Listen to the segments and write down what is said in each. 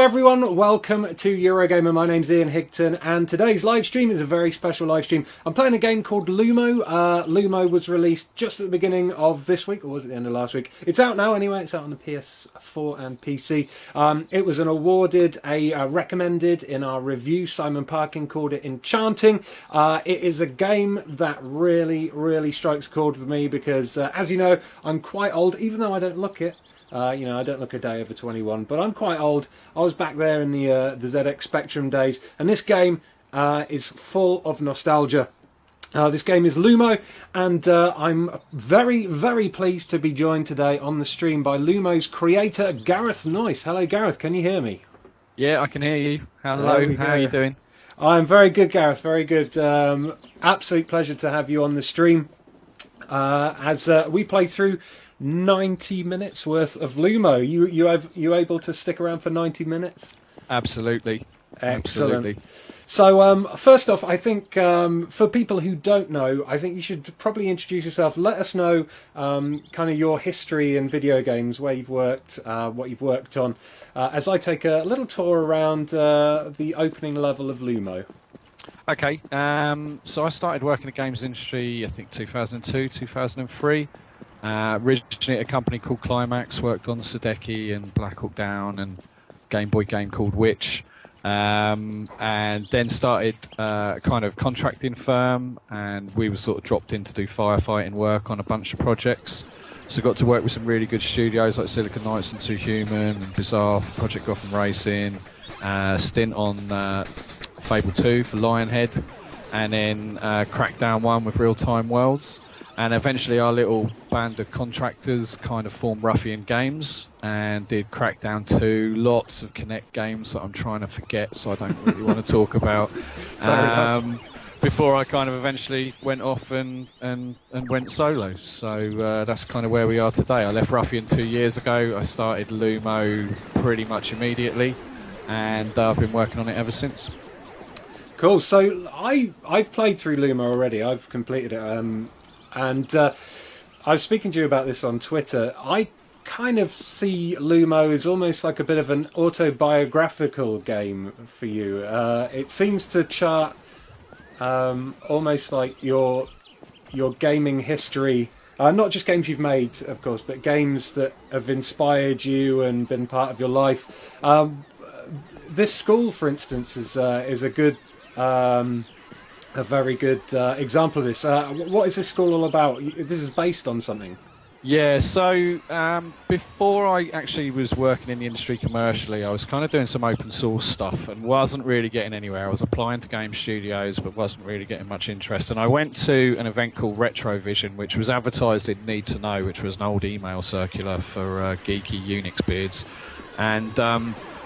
everyone, welcome to Eurogamer. My name's Ian Higton, and today's live stream is a very special live stream. I'm playing a game called Lumo. Lumo was released just at the beginning of this week, or was it the end of last week? It's out now anyway, it's out on the PS4 and PC. It was an awarded, recommended in our review. Simon Parkin called it enchanting. It is a game that really strikes a chord with me because, as you know, I'm quite old, even though I don't look it. I don't look a day over 21, but I'm quite old. I was back there in the ZX Spectrum days, and this game is full of nostalgia. This game is Lumo, and I'm very pleased to be joined today on the stream by Lumo's creator, Gareth Noyce. Hello, Gareth. Can you hear me? Yeah, I can hear you. Hello. How are you doing? I'm very good, Gareth. Very good. Absolute pleasure to have you on the stream. As we play through 90 minutes worth of Lumo. You able to stick around for 90 minutes? Absolutely. Excellent. Absolutely. So first off, I think for people who don't know, I think you should probably introduce yourself. Let us know kind of your history in video games, where you've worked, what you've worked on, as I take a little tour around the opening level of Lumo. Okay, so I started working in the games industry, I think 2002, 2003. Originally at a company called Climax, worked on Sadeki and Black Hawk Down and Game Boy game called Witch, and then started a kind of contracting firm, and we were sort of dropped in to do firefighting work on a bunch of projects. So got to work with some really good studios like Silicon Knights and Two Human and Bizarre, Project Gotham Racing, stint on Fable 2 for Lionhead, and then Crackdown 1 with Real Time Worlds. And eventually our little band of contractors kind of formed Ruffian Games and did Crackdown 2, lots of Kinect games that I'm trying to forget, so I don't really want to talk about. Before I kind of eventually went off and went solo. So that's kind of where we are today. I left Ruffian 2 years ago. I started Lumo pretty much immediately, and I've been working on it ever since. Cool. So I've played through Lumo already. I've completed it. And I was speaking to you about this on Twitter. I kind of see Lumo as almost like a bit of an autobiographical game for you. It seems to chart almost like your gaming history, not just games you've made, of course, but games that have inspired you and been part of your life. This school, for instance, is a good... a very good example of this. What is this school all about? This is based on something. Yeah, so before I actually was working in the industry commercially, I was kind of doing some open source stuff and wasn't really getting anywhere. I was applying to game studios but wasn't really getting much interest. And I went to an event called Retrovision, which was advertised in Need to Know, which was an old email circular for geeky Unix beards. And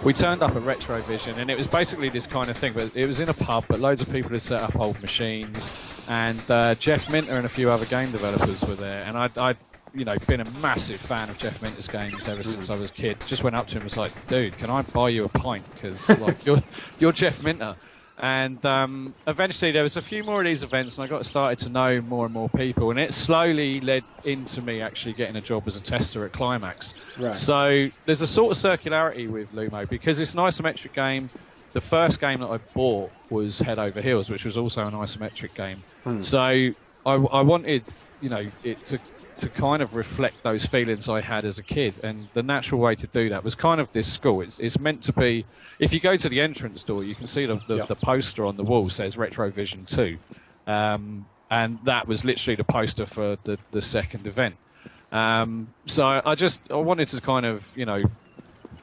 we turned up at Retrovision, and it was basically this kind of thing, but it was in a pub, but loads of people had set up old machines, and Jeff Minter and a few other game developers were there, and I'd been a massive fan of Jeff Minter's games ever since I was a kid. Just went up to him and was like, dude, can I buy you a pint? Because like, you're Jeff Minter. And eventually there was a few more of these events, and I got started to know more and more people, and it slowly led into me actually getting a job as a tester at Climax. Right. So there's a sort of circularity with Lumo, because it's an isometric game. The first game that I bought was Head Over Heels, which was also an isometric game. So I wanted, it to kind of reflect those feelings I had as a kid, and the natural way to do that was kind of this school. It's meant to be, if you go to the entrance door, you can see the poster on the wall says Retrovision 2, and that was literally the poster for the second event. So I wanted to kind of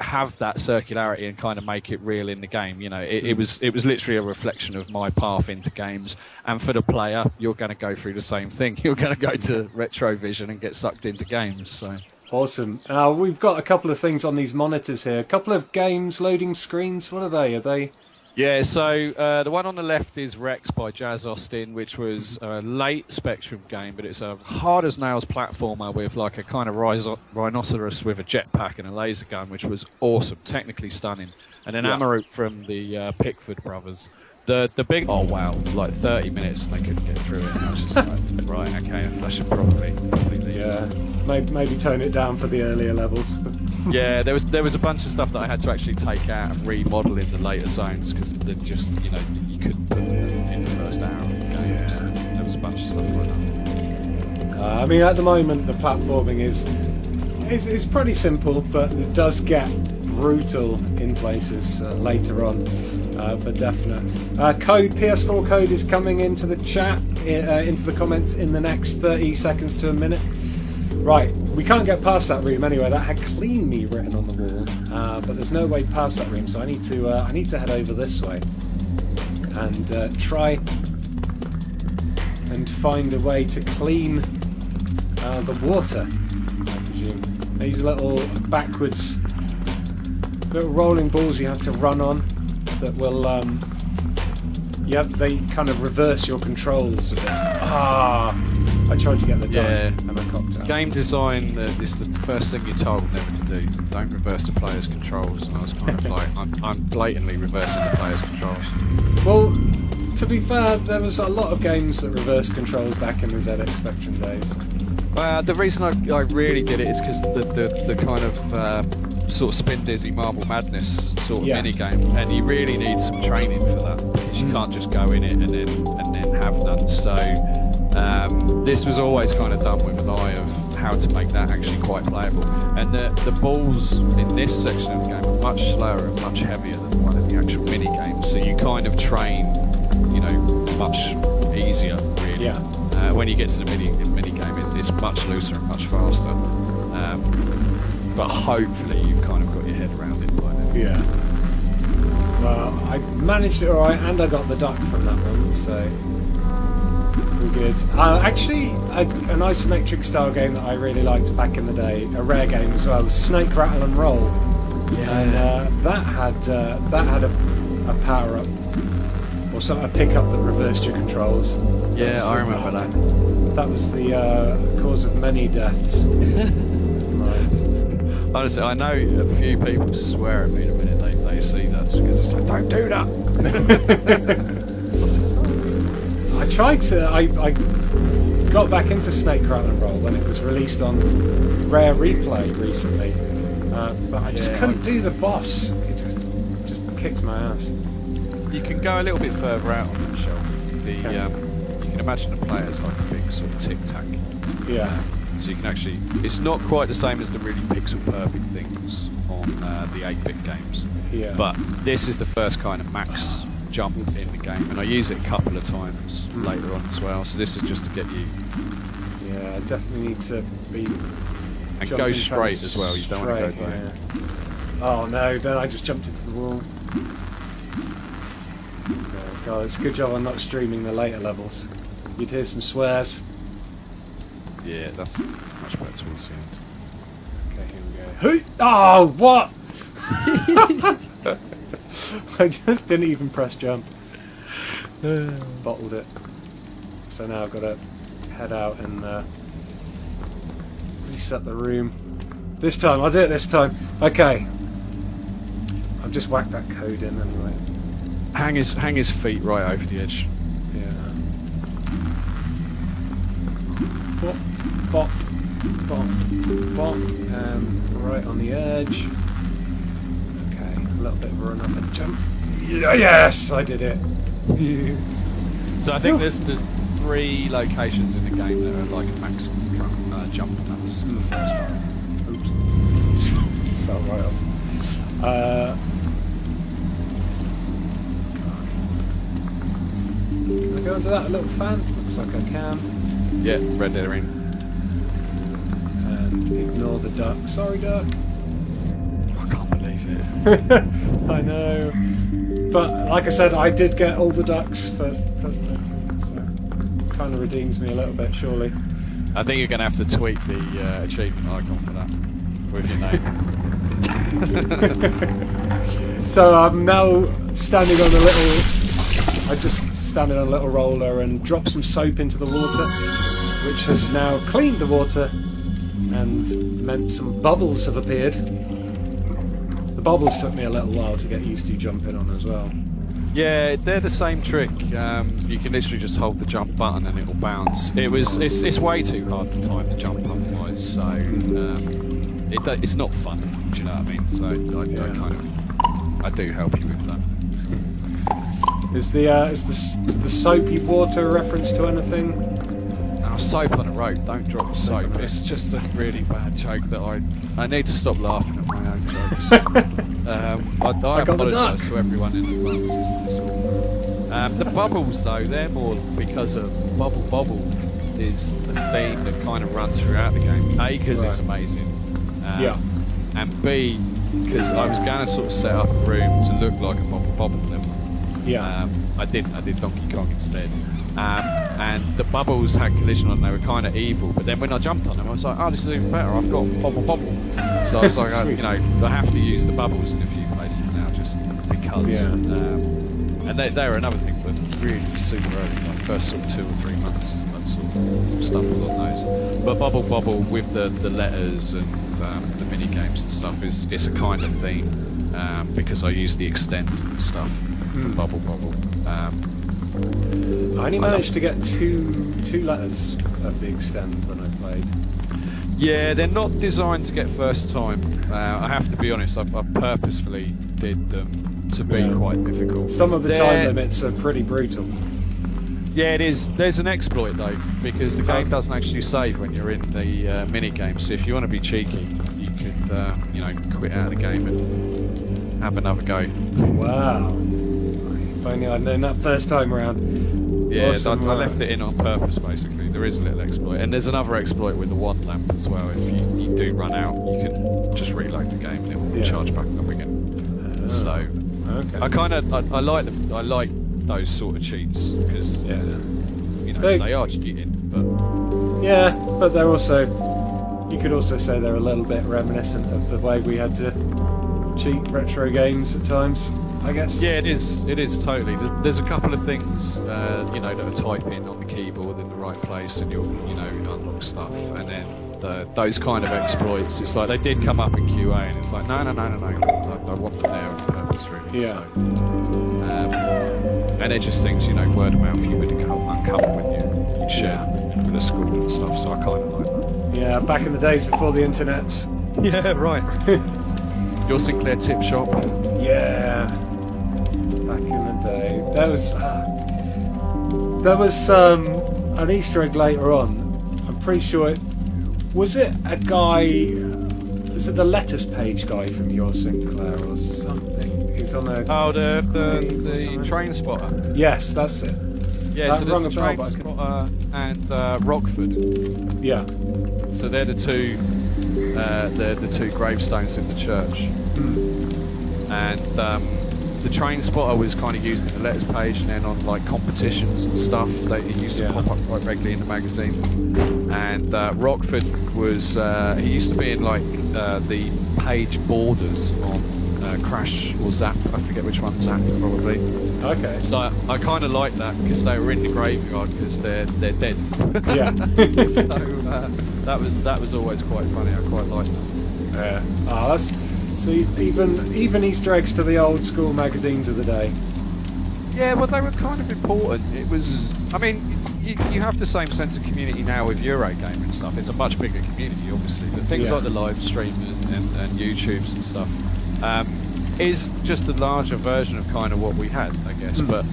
have that circularity and kind of make it real in the game. It was literally a reflection of my path into games, and for the player, you're going to go through the same thing. You're going to go to Retrovision and get sucked into games. So awesome. We've got a couple of things on these monitors here. A couple of games loading screens. What are they? Are they? Yeah, so the one on the left is Rex by Jazz Austin, which was a late Spectrum game, but it's a hard-as-nails platformer with like a kind of rhinoceros with a jetpack and a laser gun, which was awesome, technically stunning. And then Amarut from the Pickford brothers. The big, oh wow, like 30 minutes and they couldn't get through it. And I was just like, right, okay, I should probably leave. Yeah, maybe tone it down for the earlier levels. Yeah, there was a bunch of stuff that I had to actually take out and remodel in the later zones because they're just, you know, you couldn't put them in the first hour of the game. Yeah. So there was a bunch of stuff like that. I mean, at the moment, the platforming is pretty simple, but it does get brutal in places later on, for definite. PS4 code is coming into the chat, into the comments in the next 30 seconds to a minute. Right, we can't get past that room anyway. That had "clean me" written on the wall, but there's no way past that room, so I need to head over this way and try and find a way to clean the water, I presume. These little backwards, little rolling balls you have to run on that will, they kind of reverse your controls a bit. I tried to get the helicopter. Game design is the first thing you're told never to do. Don't reverse the player's controls, and I was kind of like, I'm blatantly reversing the player's controls. Well, to be fair, there was a lot of games that reversed controls back in the ZX Spectrum days. The reason I really did it is because the kind of sort of spin dizzy Marble Madness sort of mini game, and you really need some training for that because you can't just go in it and then have done. So this was always kind of done with an eye of how to make that actually quite playable. And the balls in this section of the game are much slower and much heavier than the one in the actual mini game. So you kind of train, you know, much easier really. Yeah. When you get to the mini game, it's much looser and much faster. But hopefully you've kind of got your head around it by now. Yeah. Well, I managed it alright, and I got the duck from that one, so we're good. Actually, an isometric style game that I really liked back in the day, a rare game as well, was Snake Rattle and Roll. Yeah. And that had a power up, or sort of a pickup that reversed your controls. Yeah, I remember that. That was the cause of many deaths. Right. Honestly, I know a few people swear at me the minute they see that because it's like, don't do that. I got back into Snake Rattle and Roll when it was released on Rare Replay recently, but I just couldn't do the boss. It just kicked my ass. You can go a little bit further out on the shelf. You can imagine the players like a big sort of tic-tac. Yeah. So you can actually, it's not quite the same as the really pixel perfect things on the 8-bit games. Yeah. But this is the first kind of max jump in the game, and I use it a couple of times later on as well. So this is just to get you. Yeah, I definitely need to be. And go straight as well. You don't want to go there. Yeah. Oh no! Then I just jumped into the wall. Oh, God, it's a good job I'm not streaming the later levels. You'd hear some swears. Yeah, that's much better towards the end. Okay, here we go. Oh, what? I just didn't even press jump. Bottled it. So now I've got to head out and reset the room. This time, I'll do it this time. Okay. I've just whacked that code in anyway. Hang his feet right over the edge. Yeah. Bop, bop, bop, bop. Right on the edge. Okay, a little bit of a run up and jump. Yes, I did it. So I think there's 3 locations in the game that are like a maximum jump, and that was the first one. Oops. Fell right off. Can I go into that little fan? Looks like I can. Yeah, red herring. And ignore the duck. Sorry, duck. I can't believe it. I know. But like I said, I did get all the ducks first playthrough, so kind of redeems me a little bit, surely. I think you're going to have to tweak the achievement icon for that with your name. So I'm now standing on a little. I just standing on a little roller and dropped some soap into the water, which has now cleaned the water and meant some bubbles have appeared. The bubbles took me a little while to get used to jumping on as well. Yeah, they're the same trick. You can literally just hold the jump button and it'll bounce. It's way too hard to time the jump otherwise, so it's not fun. Do you know what I mean? So I do help you with that. Is the soapy water a reference to anything? Oh, soap on a rope, don't drop soap. It's just a really bad joke that I need to stop laughing at my own jokes. I apologise to everyone in advance. The bubbles though, they're more because of Bubble is the theme that kind of runs throughout the game. A, because it's amazing. And B, because I was going to sort of set up a room to look like a Bubble level. Yeah. I did Donkey Kong instead. And the bubbles had collision on them, they were kind of evil, but then when I jumped on them I was like, oh, this is even better, I've got Bubble. So I was like, I have to use the bubbles in a few places now just because. And they were another thing, but really super early, like first sort of 2 or 3 months I sort of stumbled on those. But Bubble with the letters and the mini games and stuff it's a kind of theme because I use the extend stuff for Bubble. I only managed to get two letters of the extend when I played. Yeah, they're not designed to get first time. I have to be honest, I purposefully did them to be quite difficult. Some of the time limits are pretty brutal. Yeah, it is. There's an exploit though, because the game doesn't actually save when you're in the mini game. So if you want to be cheeky, you could quit out of the game and have another go. Wow. If only I'd known that first time around. Yeah, awesome. I left it in on purpose basically. There is a little exploit, and there's another exploit with the wand lamp as well. If you do run out, you can just reload the game and it will charge back up again. So I like those sort of cheats because they are cheating, but they're also, you could also say they're a little bit reminiscent of the way we had to cheat retro games at times, I guess. Yeah, it is totally. There's a couple of things that are typing on the keyboard in the right place and you'll unlock stuff, and then those kind of exploits, it's like they did come up in QA and it's like no, I want them there on purpose really. Yeah. And they're just things, word of mouth you would uncover when you share with the school and stuff, so I kind of like that. Yeah, back in the days before the internet. Yeah, right. Your Sinclair tip shop. Yeah. Back in the day. There was an Easter egg later on. I'm pretty sure was it a guy, is it the letters page guy from Your Sinclair or something? He's on a... Oh, the train spotter. Yes, that's it. Yeah, so there's the train spotter and Rockford. Yeah. So they're the two gravestones in the church. And the train spotter was kind of used in the letters page, and then on like competitions and stuff that it used to pop up quite regularly in the magazine. And Rockford was he used to be in like the page borders on Crash or Zap, I forget which one, Zap probably. Okay. So I kind of like that because they were in the graveyard because they're dead. Yeah. So that was always quite funny. I quite like that. Yeah. See, even Easter eggs to the old school magazines of the day. Yeah, well, they were kind of important. It was, I mean, you have the same sense of community now with Eurogamer and stuff. It's a much bigger community, obviously, but things like the live stream and YouTubes and stuff is just a larger version of kind of what we had, I guess. But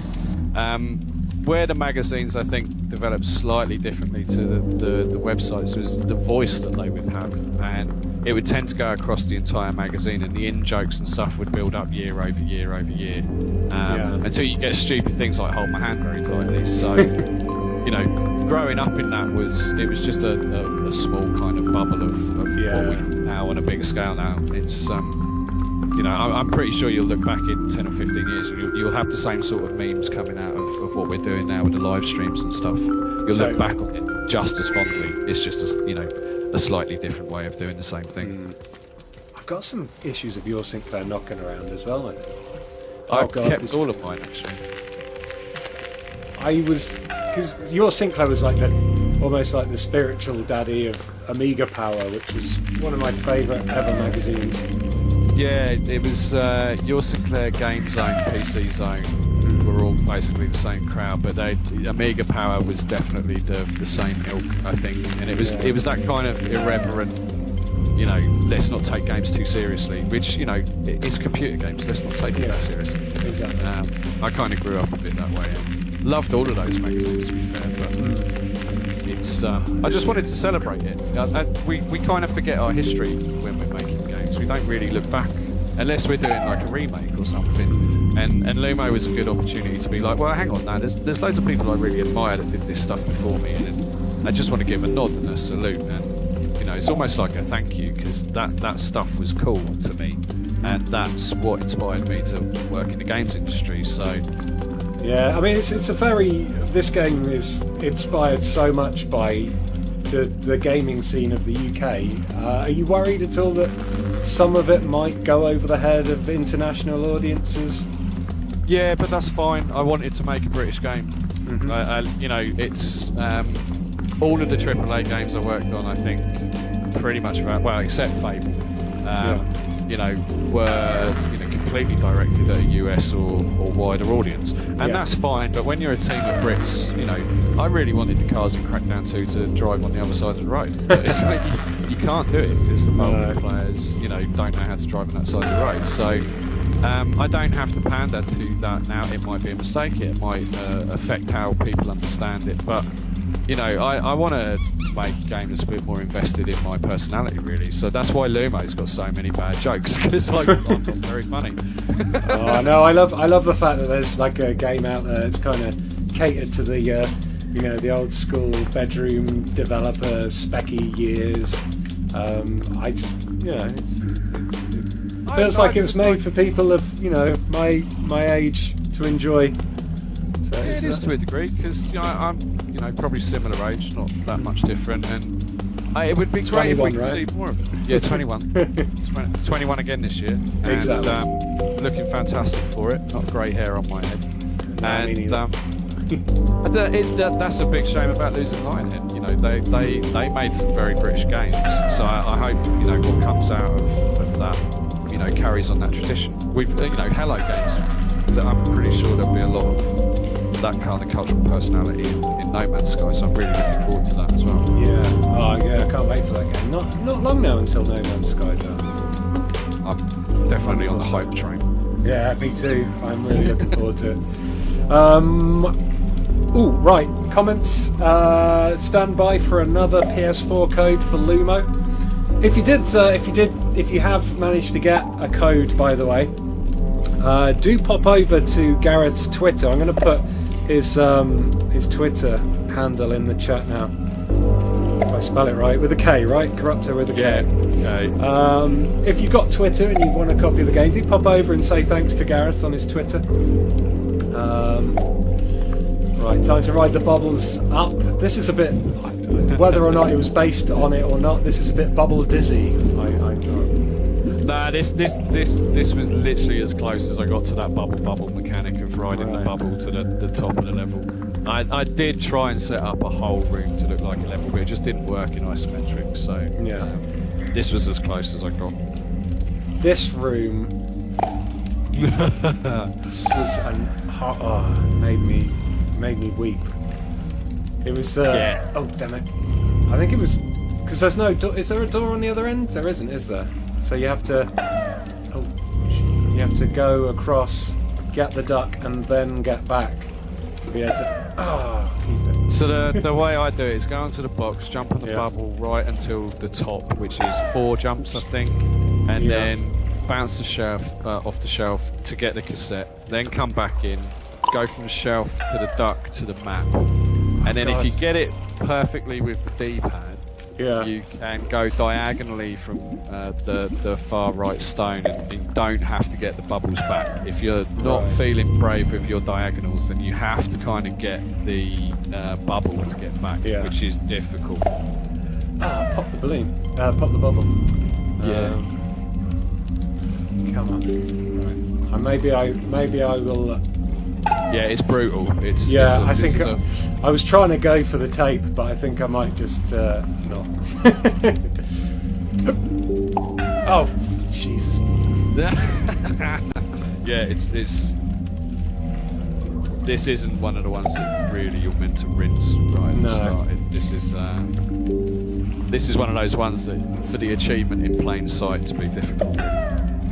where the magazines, I think, developed slightly differently to the websites was the voice that they would have, and it would tend to go across the entire magazine, and the in-jokes and stuff would build up year over year over year, until you get stupid things like hold my hand very tightly. So, growing up in that it was just a small kind of bubble of what we do now on a bigger scale now. It's I'm pretty sure you'll look back in 10 or 15 years and you'll have the same sort of memes coming out of what we're doing now with the live streams and stuff. You'll look back on it just as fondly. It's just a slightly different way of doing the same thing. I've got some issues of Your Sinclair knocking around as well. I've kept all of mine actually. Because Your Sinclair was like almost like the spiritual daddy of Amiga Power, which was one of my favourite ever magazines. Yeah, it was Your Sinclair, Game Zone, PC Zone were all basically the same crowd, but Amiga Power was definitely the same ilk, I think, and it was that kind of irreverent you know, let's not take games too seriously, which, you know, it's computer games, let's not take it that seriously. Exactly. I kind of grew up a bit that way and loved all of those magazines, to be fair, but it's, I just wanted to celebrate it. We kind of forget our history when we're making games. We don't really look back, unless we're doing like a remake or something. And Lumo was a good opportunity to be like, well, hang on now, there's loads of people I really admire that did this stuff before me, and I just want to give a nod and a salute, and you know, it's almost like a thank you, because that stuff was cool to me, and that's what inspired me to work in the games industry. So yeah, I mean, it's a very, this game is inspired so much by the gaming scene of the UK. Are you worried at all that some of it might go over the head of international audiences? yeah, but that's fine. I wanted to make a British game. You know, it's all of the AAA games I worked on, I think, pretty much well, except Fable, you know, were, you know, completely directed at a US or wider audience, and that's fine. But when you're a team of Brits, you know, I really wanted the cars in Crackdown 2 to drive on the other side of the road. But it's like you can't do it because the bulk players, you know, don't know how to drive on that side of the road. So I don't have to pander to that now. It might be a mistake. It might affect how people understand it, but you know, I want to make a game that's a bit more invested in my personality, really. So that's why Lumo's got so many bad jokes, because I'm not very funny. Oh no, I love the fact that there's like a game out there that's kind of catered to the you know, the old school bedroom developer specky years. It feels like it was made for people of, you know, my age to enjoy. So it is to a degree, because, you know, I'm, you know, probably similar age, not that much different, and it would be great if we could see more of it. Yeah, 21. 21 again this year. And, exactly. Looking fantastic for it. Not grey hair on my head. No, and that's a big shame about losing Lionhead. You know, they made some very British games, so I hope, you know, what comes out of that, you know, carries on that tradition. We've, you know, Hello Games, that I'm pretty sure there'll be a lot of that kind of cultural personality in No Man's Sky, so I'm really looking forward to that as well. Yeah, oh yeah, I can't wait for that game. Not long now until No Man's Sky's out. I'm definitely on the hype train. Yeah, me too. I'm really looking forward to it. Oh, right. Comments. Stand by for another PS4 code for Lumo. If you have managed to get a code, by the way, do pop over to Gareth's Twitter. I'm going to put his Twitter handle in the chat now. If I spell it right, with a K, right? Corruptor with a K. Okay. If you've got Twitter and you want a copy of the game, do pop over and say thanks to Gareth on his Twitter. Right, time to ride the bubbles up. This is a bit, whether or not it was based on it or not, this is a bit bubble dizzy. Nah, this was literally as close as I got to that bubble mechanic of riding the bubble to the top of the level. I did try and set up a whole room to look like a level, but it just didn't work in isometric, so this was as close as I got. This room was made me weep. It was oh damn it, I think it was because there's no door. Is there a door on the other end? There isn't, is there? So you have to go across, get the duck, and then get back to be able to keep it. So the way I do it is go onto the box, jump on the bubble right until the top, which is 4 jumps I think, and then bounce the shelf off the shelf to get the cassette, then come back in, go from the shelf to the duck to the map, and then if you get it perfectly with the D-pad, you can go diagonally from the far right stone, and you don't have to get the bubbles back. If you're not feeling brave with your diagonals, then you have to kind of get the bubble to get back, which is difficult. Pop the balloon. Pop the bubble. Come on. Right. Maybe I will. Yeah, it's brutal. I think I was trying to go for the tape, but I think I might just not. Oh, Jesus. Yeah, it's. This isn't one of the ones that really you're meant to rinse right at the start. This is. this is one of those ones that, for the achievement in plain sight, to be difficult.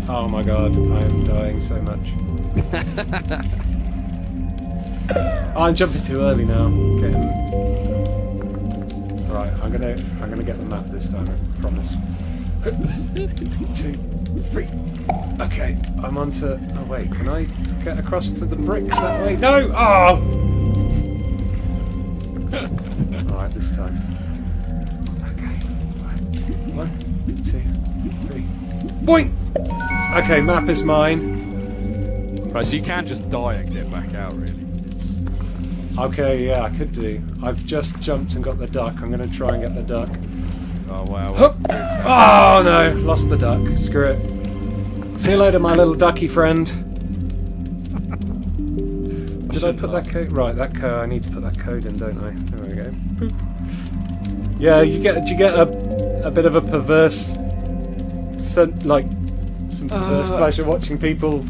Oh my god, I am dying so much. Oh, I'm jumping too early now. Right, I'm gonna get the map this time, I promise. 2, 3. Okay, I'm onto. Oh wait, can I get across to the bricks that way? No! Oh! Alright, this time. Okay, right. 1, 2, 3. Boing! Okay, map is mine. Right, so you can just die and get back out, really. Okay, yeah, I could do. I've just jumped and got the duck. I'm going to try and get the duck. Oh, wow. Hup. Oh, no. Lost the duck. Screw it. See you later, my little ducky friend. Did I put that code? Right, that code. I need to put that code in, don't I? There we go. Boop. Yeah, do you get a bit of a perverse... like, some perverse pleasure watching people...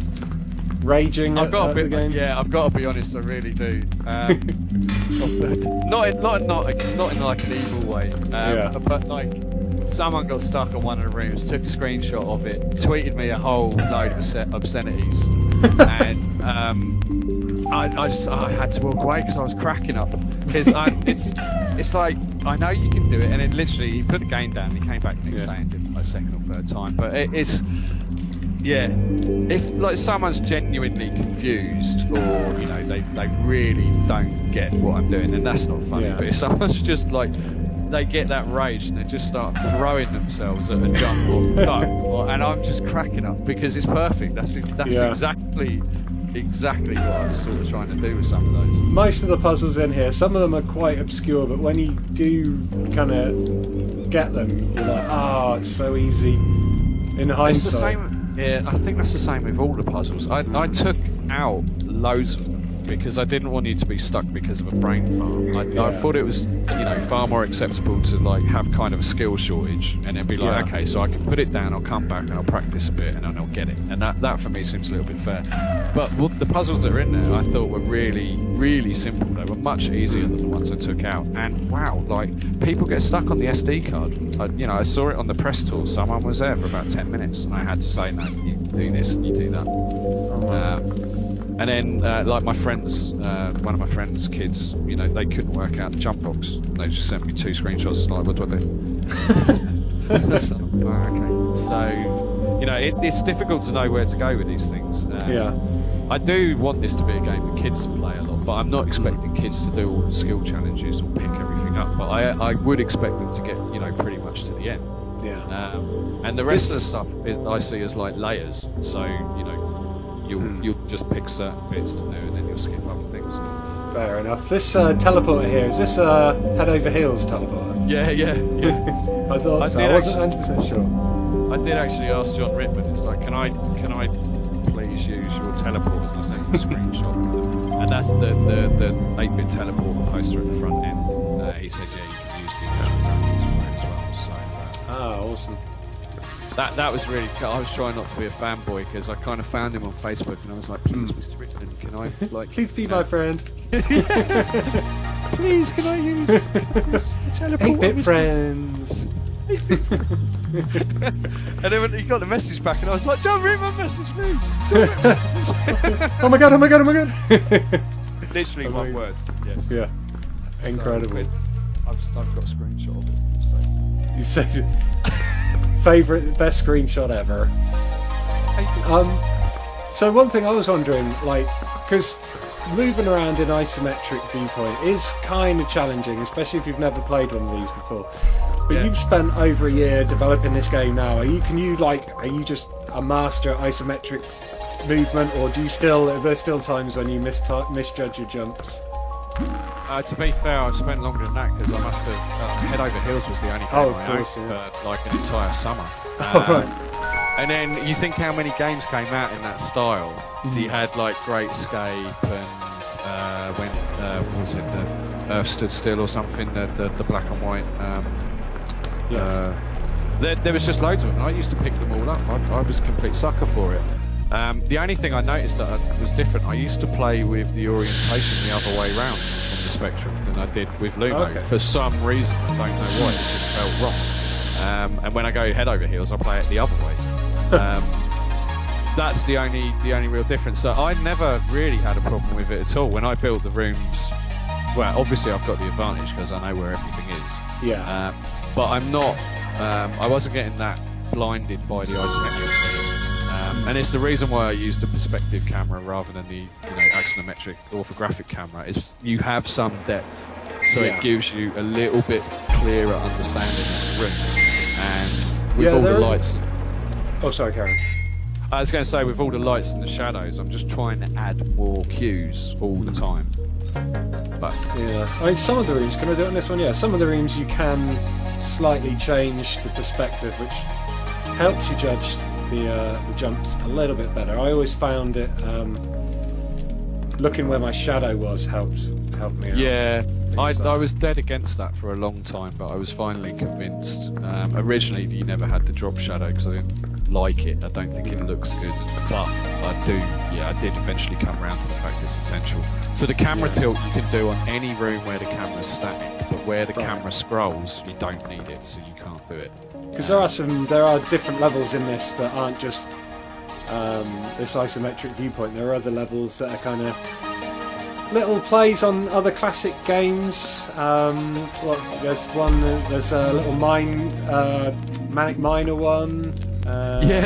raging at the game? Yeah, I've got to be honest, I really do. Not in like an evil way. But like, someone got stuck on one of the rooms, took a screenshot of it, tweeted me a whole load of obscenities, and I had to walk away because I was cracking up. Because it's like, I know you can do it, and then literally he put the game down, and he came back the next day and did it like second or third time. But it's. Yeah, if like someone's genuinely confused, or you know they really don't get what I'm doing, then that's not funny. But if someone's just like they get that rage and they just start throwing themselves at a jump or no, and I'm just cracking up because it's perfect. That's exactly what I was sort of trying to do with some of those. Most of the puzzles in here, some of them are quite obscure, but when you do kind of get them, you're like, it's so easy. In hindsight. It's the same. Yeah, I think that's the same with all the puzzles. I took out loads of them because I didn't want you to be stuck because of a brain farm. I thought it was, far more acceptable to like have kind of a skill shortage and then be like, okay, so I can put it down, I'll come back and I'll practice a bit and then I'll get it. And that for me seems a little bit fair. But the puzzles that are in there, I thought were really, really simple. They were much easier than the ones I took out. And wow, like people get stuck on the SD card. I saw it on the press tool. Someone was there for about 10 minutes and I had to say, no, you do this and you do that. And then, like my friends, one of my friends' kids, they couldn't work out the jump box. They just sent me 2 screenshots. Like, what do I do? Okay. So, it's difficult to know where to go with these things. I do want this to be a game that kids play a lot, but I'm not expecting kids to do all the skill challenges or pick everything up. But I would expect them to get, pretty much to the end. Yeah. And the rest of the stuff I see as like layers. So, You'll just pick certain bits to do and then you'll skip other things. Fair enough. This teleporter here, is this a head over heels teleporter? Yeah. I thought so. I wasn't 100% sure. I did actually ask John Rittman, it's like, can I please use your teleporters? And I sent him a screenshot of them. And that's the 8-bit teleporter poster at the front end. He said, yeah, you can use the original graphics for it as well. So, awesome. That was really cool. I was trying not to be a fanboy because I kind of found him on Facebook and I was like, please, Mr. Richmond, can I please be my friend. Please, can I use teleport? 8-bit friends. And then when he got the message back and I was like, John Rittman message me. Oh my god. Literally one word. Yes. Yeah. Incredible. So, I've got a screenshot of it. So. You said best screenshot ever. So one thing I was wondering, like, because moving around in isometric viewpoint is kind of challenging, especially if you've never played one of these before. But you've spent over a year developing this game now. Are you just a master at isometric movement, or are there still times when you misjudge your jumps? To be fair, I've spent longer than that because I must have. Head Over Heels was the only game I owned for like an entire summer. And then you think how many games came out in that style. So you had like Great Escape and when what was it, the Earth Stood Still or something, the black and white. There was just loads of them. I used to pick them all up. I was a complete sucker for it. The only thing I noticed that was different, I used to play with the orientation the other way round on the spectrum than I did with Lumo. Okay. For some reason, I don't know why, it just felt wrong. And when I go head over heels, I play it the other way. That's the only real difference. So I never really had a problem with it at all. When I built the rooms, well, obviously I've got the advantage because I know where everything is. Yeah. But I'm not. I wasn't getting that blinded by the isometric, and it's the reason why I use the perspective camera rather than the axonometric orthographic camera. Is you have some depth, so it gives you a little bit clearer understanding of the room, and with all the lights. Oh, sorry, Karen. I was going to say, with all the lights and the shadows, I'm just trying to add more cues all the time. But yeah, I mean, some of the rooms, can I do it on this one? Yeah, some of the rooms you can slightly change the perspective, which helps you judge the jumps a little bit better. I always found it looking where my shadow was helped me out. Yeah, I was dead against that for a long time, but I was finally convinced. Originally, you never had the drop shadow because I didn't like it. I don't think it looks good, but I did eventually come around to the fact it's essential. So the camera tilt you can do on any room where the camera's static, but where the camera scrolls, you don't need it, so you can't do it. Because there are different levels in this that aren't just this isometric viewpoint. There are other levels that are kind of little plays on other classic games. There's a little Manic Miner one.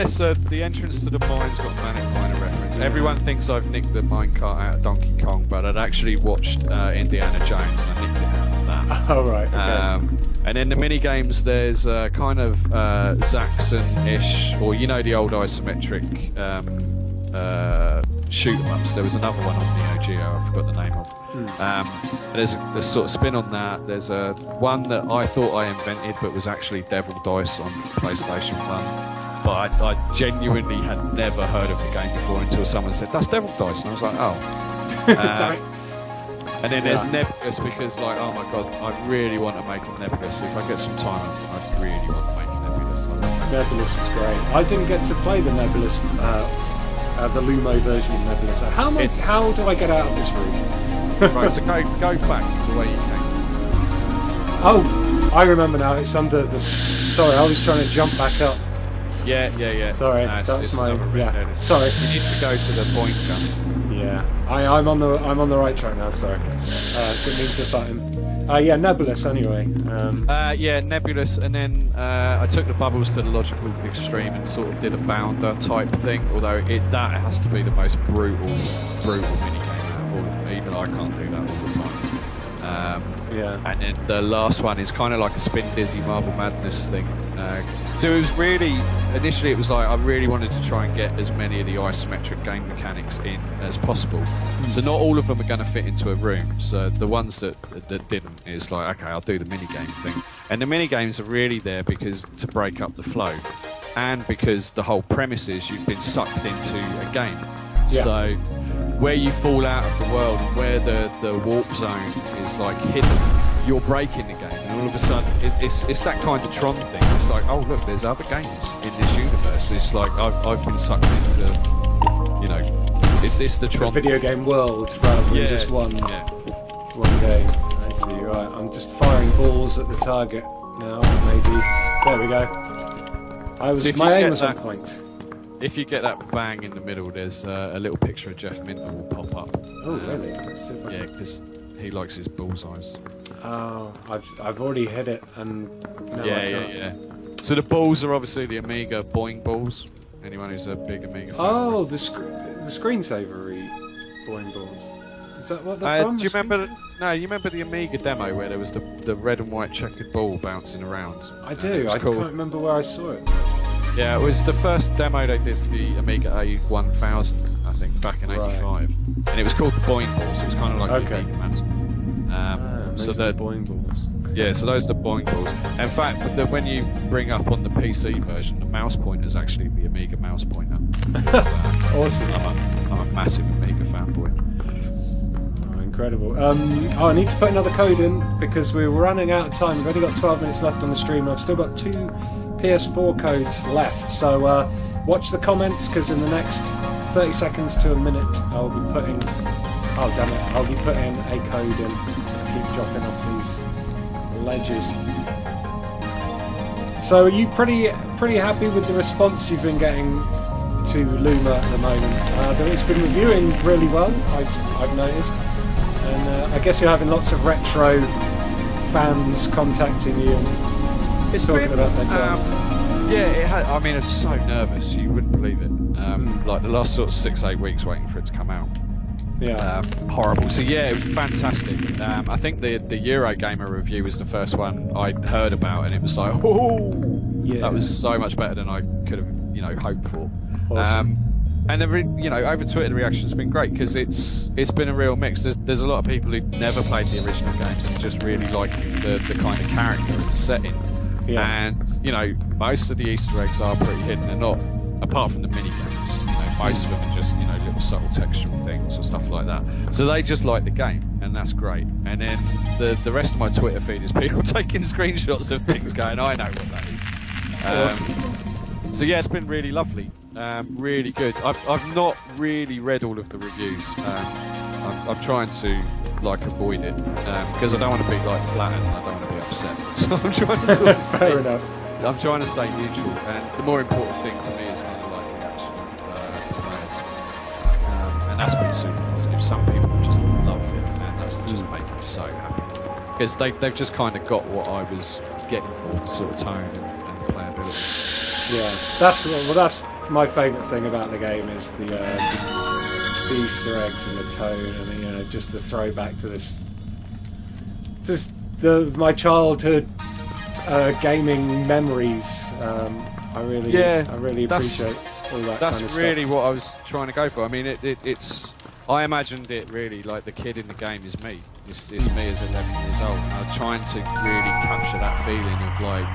So the entrance to the mine's got Manic Miner reference. Everyone thinks I've nicked the minecart out of Donkey Kong, but I'd actually watched Indiana Jones and I nicked it out of that. Oh, right, okay. And in the mini games, there's kind of Zaxxon-ish, or the old isometric shoot 'em ups. There was another one on Neo Geo I forgot the name of. There's a sort of spin on that. There's one that I thought I invented, but was actually Devil Dice on PlayStation 1. But I genuinely had never heard of the game before until someone said, "That's Devil Dice," and I was like, "Oh." And then there's Nebulous, because oh my god, I really want to make a Nebulous. If I get some time, I really want to make a Nebulous. Nebulous was great. I didn't get to play the Nebulous, the Lumo version of Nebulous. How do I get out of this room? Right, so go back the way you came. Oh, I remember now. It's under the. Sorry, I was trying to jump back up. Yeah. Sorry, that's my. Yeah. Sorry. You need to go to the point gun. Yeah, I'm on the right track now. Sorry, didn't mean to button. Nebulous anyway. Nebulous, and then I took the bubbles to the logical extreme and sort of did a bounder type thing. Although that has to be the most brutal mini game out of all of them. Even I can't do that all the time. And then the last one is kind of like a spin dizzy marble madness thing. So it was initially it was like I really wanted to try and get as many of the isometric game mechanics in as possible. So not all of them are going to fit into a room. So the ones that didn't is like, okay, I'll do the mini game thing. And the mini games are really there because to break up the flow, and because the whole premise is you've been sucked into a game. Yeah. So where you fall out of the world and where the warp zone is hidden, you're breaking the game, and all of a sudden it's that kind of Tron thing. It's like, oh look, there's other games in this universe. It's like I've been sucked into, it's the Tron video game world rather than just one game. I see. Right, I'm just firing balls at the target now. Maybe there we go. My aim was on point. If you get that bang in the middle, there's a little picture of Jeff Minter will pop up. Oh, really? That's super. Yeah, because he likes his bullseyes. Oh, I've already hit it, and now yeah. So the balls are obviously the Amiga Boing balls. Anyone who's a big Amiga fan. Oh, the screensavery Boing balls. Is that what they're from? Do you remember? No, you remember the Amiga demo where there was the red and white checkered ball bouncing around? I do. I can't remember where I saw it. Yeah, it was the first demo they did for the Amiga A1000, I think, back in '85, and it was called the Boing Balls. It was kind of like the Amiga mascot. So the Boing Balls. Yeah, so those are the Boing Balls. In fact, when you bring up on the PC version, the mouse pointer is actually the Amiga mouse pointer. Awesome. I'm a massive Amiga fanboy. Oh, incredible. I need to put another code in because we're running out of time. We've only got 12 minutes left on the stream. I've still got 2 PS4 codes left, so watch the comments because in the next 30 seconds to a minute I'll be putting a code in keep dropping off these ledges. So are you pretty happy with the response you've been getting to Lumo at the moment? It's been reviewing really well, I've noticed, and I guess you're having lots of retro fans contacting you and talking about their time. Yeah, I mean, it's so nervous, you wouldn't believe it. Like the last sort of 6-8 weeks waiting for it to come out. Yeah. Horrible. So yeah, it was fantastic. I think the Eurogamer review was the first one I'd heard about, and it was like, oh, yeah, that was so much better than I could have, hoped for. Awesome. And over Twitter the reaction's been great because it's been a real mix. There's a lot of people who never played the original games and just really like the kind of character and the setting. Yeah. And most of the Easter eggs are pretty hidden. They're not, apart from the mini games. Most of them are just little subtle textural things or stuff like that. So they just like the game, and that's great. And then the rest of my Twitter feed is people taking screenshots of things, going, "I know what that is." So yeah, it's been really lovely, really good. I've not really read all of the reviews. I'm trying to avoid it because I don't want to be flattered and I don't want to be upset. So I'm trying to sort of fair enough. I'm trying to stay neutral, and the more important thing to me is kind of like the reaction of the players, and that's been super positive. Some people just loved it, and that's just made me so happy because they've just kind of got what I was getting for, the sort of tone and playability. Yeah, that's my favourite thing about the game is the Easter eggs and the tone, and just the throwback to this, just my childhood gaming memories. I really appreciate all that. That's kind of really stuff. what I was trying to go for. I mean, it's. I imagined it really like the kid in the game is me. It's me as 11 years old. And I'm trying to really capture that feeling of like.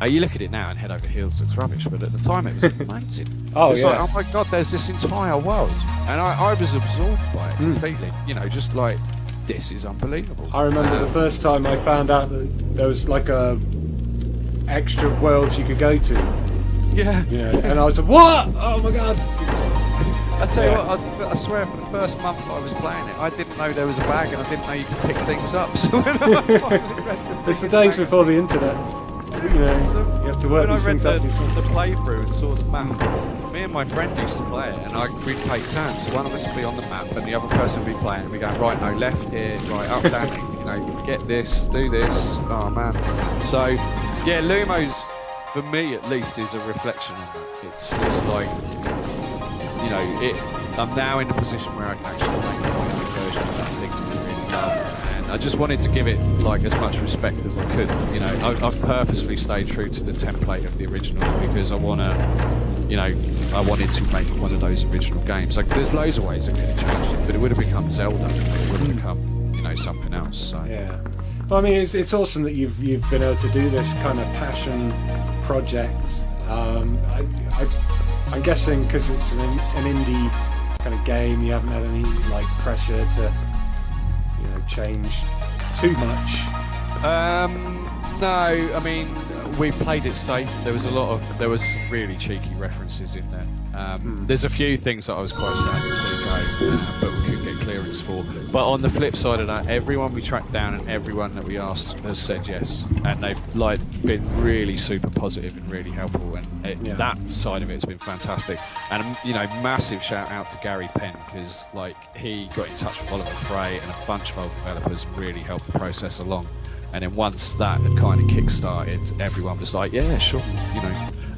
You look at it now and head over heels looks rubbish, but at the time it was amazing. Oh, it's yeah. like, oh my god, there's this entire world, and I was absorbed by it completely. Just like this is unbelievable. I remember the first time I found out that there was like a extra worlds you could go to. Yeah. And I was like, what? Oh my god. I tell you what, I swear for the first month I was playing it, I didn't know there was a bag and I didn't know you could pick things up. So when I finally read it's the days before the internet. You have to work these things out. When I read the playthrough and saw the map, me and my friend used to play it, and we'd take turns. So one of us would be on the map, and the other person would be playing. And we go right, no, left here, right, up, down. Get this, do this. Oh man. So yeah, Lumo's for me at least is a reflection on that. It's like I'm now in a position where I can actually make my own version of that thing that I really love. I just wanted to give it as much respect as I could. I've purposefully stayed true to the template of the original because I wanted to make one of those original games. Like, there's loads of ways I could have changed it, but it would have become Zelda. It would have become, something else. So. Yeah. Well, I mean, it's awesome that you've been able to do this kind of passion project. I'm guessing because it's an indie kind of game, you haven't had any pressure to. Change too much. No, I mean we played it safe. There was some really cheeky references in there. There's a few things that I was quite sad to see go, but we couldn't get clearance for. But on the flip side of that, everyone we tracked down and everyone that we asked has said yes, and they've been really super positive and really helpful, and that side of it has been fantastic. And massive shout out to Gary Penn because he got in touch with Oliver Frey and a bunch of old developers and really helped the process along. And then once that had kind of kick-started, everyone was like, yeah, sure.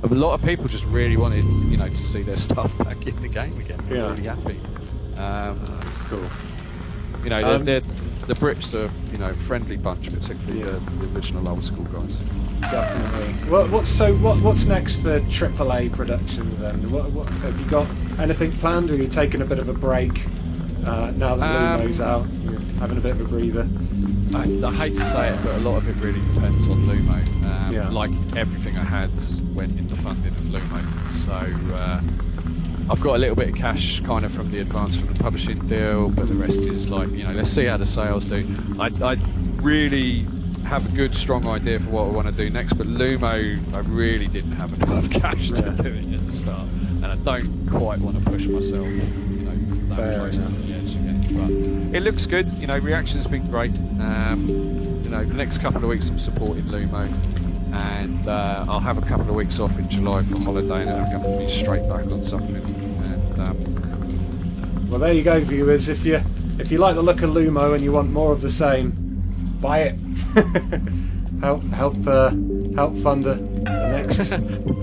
A lot of people just really wanted, to see their stuff back in the game again. They're really happy. That's cool. The Brits are, a friendly bunch, particularly the original old school guys. Definitely. What's next for AAA productions then? What have you got anything planned, or are you taking a bit of a break now that Lumo's out? You're having a bit of a breather. I hate to say it, but a lot of it really depends on Lumo. Like everything I had went in the funding of Lumo. So I've got a little bit of cash kind of from the advance from the publishing deal, but the rest is let's see how the sales do. I really have a good, strong idea for what I want to do next, but Lumo, I really didn't have enough cash to do it at the start, and I don't quite want to push myself, that close to the edge again. But it looks good. You know, reaction's been great. You know, the next couple of weeks I'm supporting Lumo, and I'll have a couple of weeks off in July for holiday, and then I'm going to be straight back on something. And well, there you go, viewers. If you like the look of Lumo and you want more of the same, buy it. help fund the next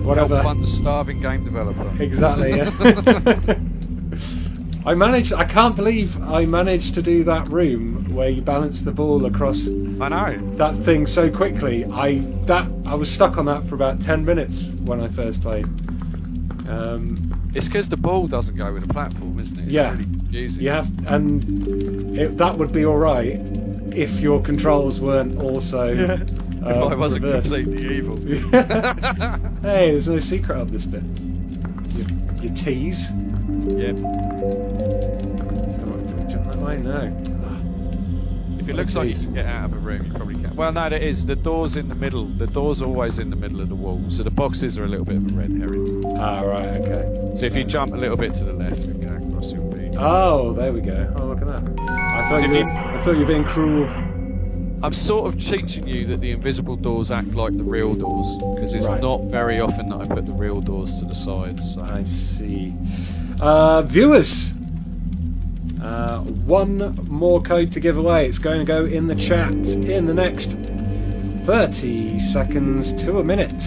whatever. Help fund the starving game developer. Exactly. Yeah. I can't believe I managed to do that room where you balance the ball across. I know that thing so quickly. I was stuck on that for about 10 minutes when I first played. It's because the ball doesn't go with the platform, isn't it? It's yeah. really confusing. You have, and that would be all right if your controls weren't also. Yeah. If I wasn't reversed. completely evil. Hey, there's no secret up this bit. Your T's. Yeah. Jump that way? No. If it looks like you can get out of a room, you probably can. Well, no, it is. The door's in the middle. The door's always in the middle of the wall, so the boxes are a little bit of a red herring. Ah, right, okay. So if you jump a little bit to the left and go across, you'll be... Oh, there we go. Oh, look at that. I thought you were being cruel. I'm sort of teaching you that the invisible doors act like the real doors, because it's not very often that I put the real doors to the sides. So. I see. Viewers, one more code to give away. It's going to go in the chat in the next 30 seconds to a minute.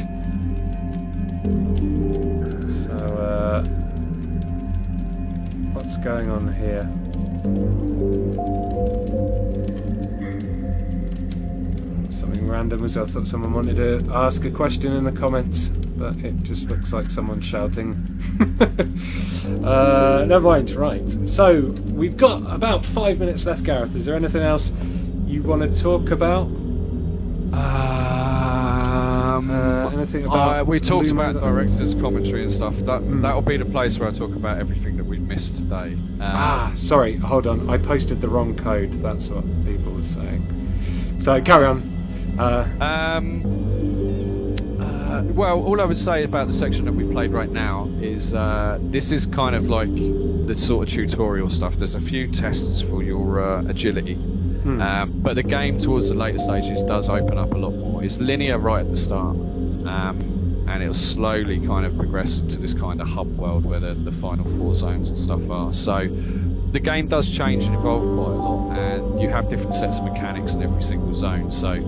So, what's going on here? Something random, as I thought someone wanted to ask a question in the comments, but it just looks like someone shouting. Never mind, right. So, we've got about 5 minutes left, Gareth. Is there anything else you want to talk about? Anything about... we talked about director's commentary and stuff. That'll be the place where I talk about everything that we've missed today. Sorry, hold on. I posted the wrong code. That's what people were saying. So, carry on. Well, all I would say about the section that we've played right now is this is kind of like the sort of tutorial stuff. There's a few tests for your agility, but the game towards the later stages does open up a lot more. It's linear right at the start, and it'll slowly kind of progress into this kind of hub world where the final 4 zones and stuff are. So the game does change and evolve quite a lot, and you have different sets of mechanics in every single zone. So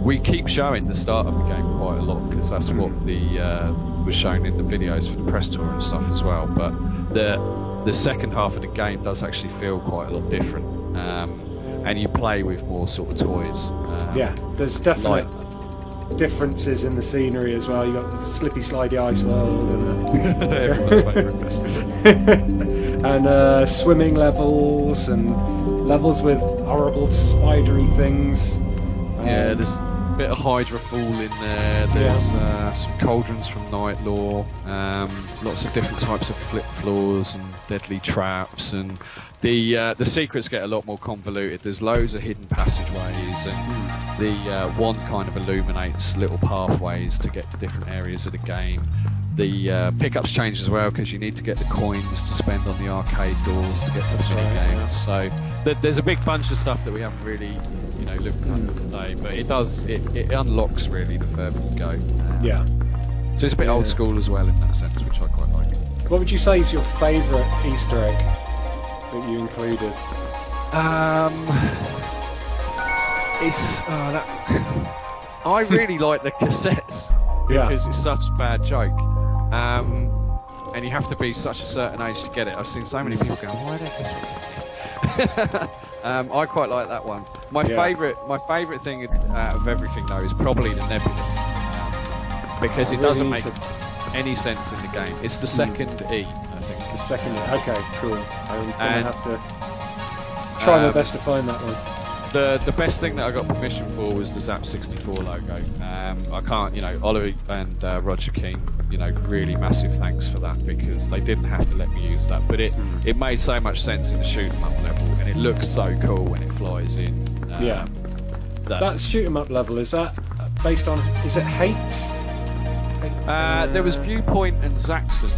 we keep showing the start of the game quite a lot because that's what was shown in the videos for the press tour and stuff as well. But the second half of the game does actually feel quite a lot different, and you play with more sort of toys. Yeah, there's definite differences in the scenery as well. You got the slippy, slidey ice world and everyone's favourite, and swimming levels and levels with horrible spidery things. Yeah, there's a bit of Hydra Fall in there. There's some cauldrons from Night Lore. Lots of different types of flip floors and deadly traps, and the secrets get a lot more convoluted. There's loads of hidden passageways, and the wand kind of illuminates little pathways to get to different areas of the game. The pickups change as well because you need to get the coins to spend on the arcade doors to get to the mini games. So there's a big bunch of stuff that we haven't really, looked at today. But it unlocks really the further you go. So it's a bit old school as well in that sense, which I quite like. What would you say is your favourite Easter egg that you included? I really like the cassettes because it's such a bad joke. And you have to be such a certain age to get it. I've seen so many people going, why are there cassettes? I quite like that one. My favourite thing out of everything though is probably the Nebulous, because it doesn't make any sense in the game. It's the second E, I think. The second E. Okay, cool. I'm gonna have to try my best to find that one. The best thing that I got permission for was the Zap 64 logo. I can't, Oliver and Roger King, really massive thanks for that, because they didn't have to let me use that. But it made so much sense in the shoot 'em up level, and it looks so cool when it flies in. That shoot 'em up level, is that based on? Is it Hate? There was Viewpoint and Zaxxon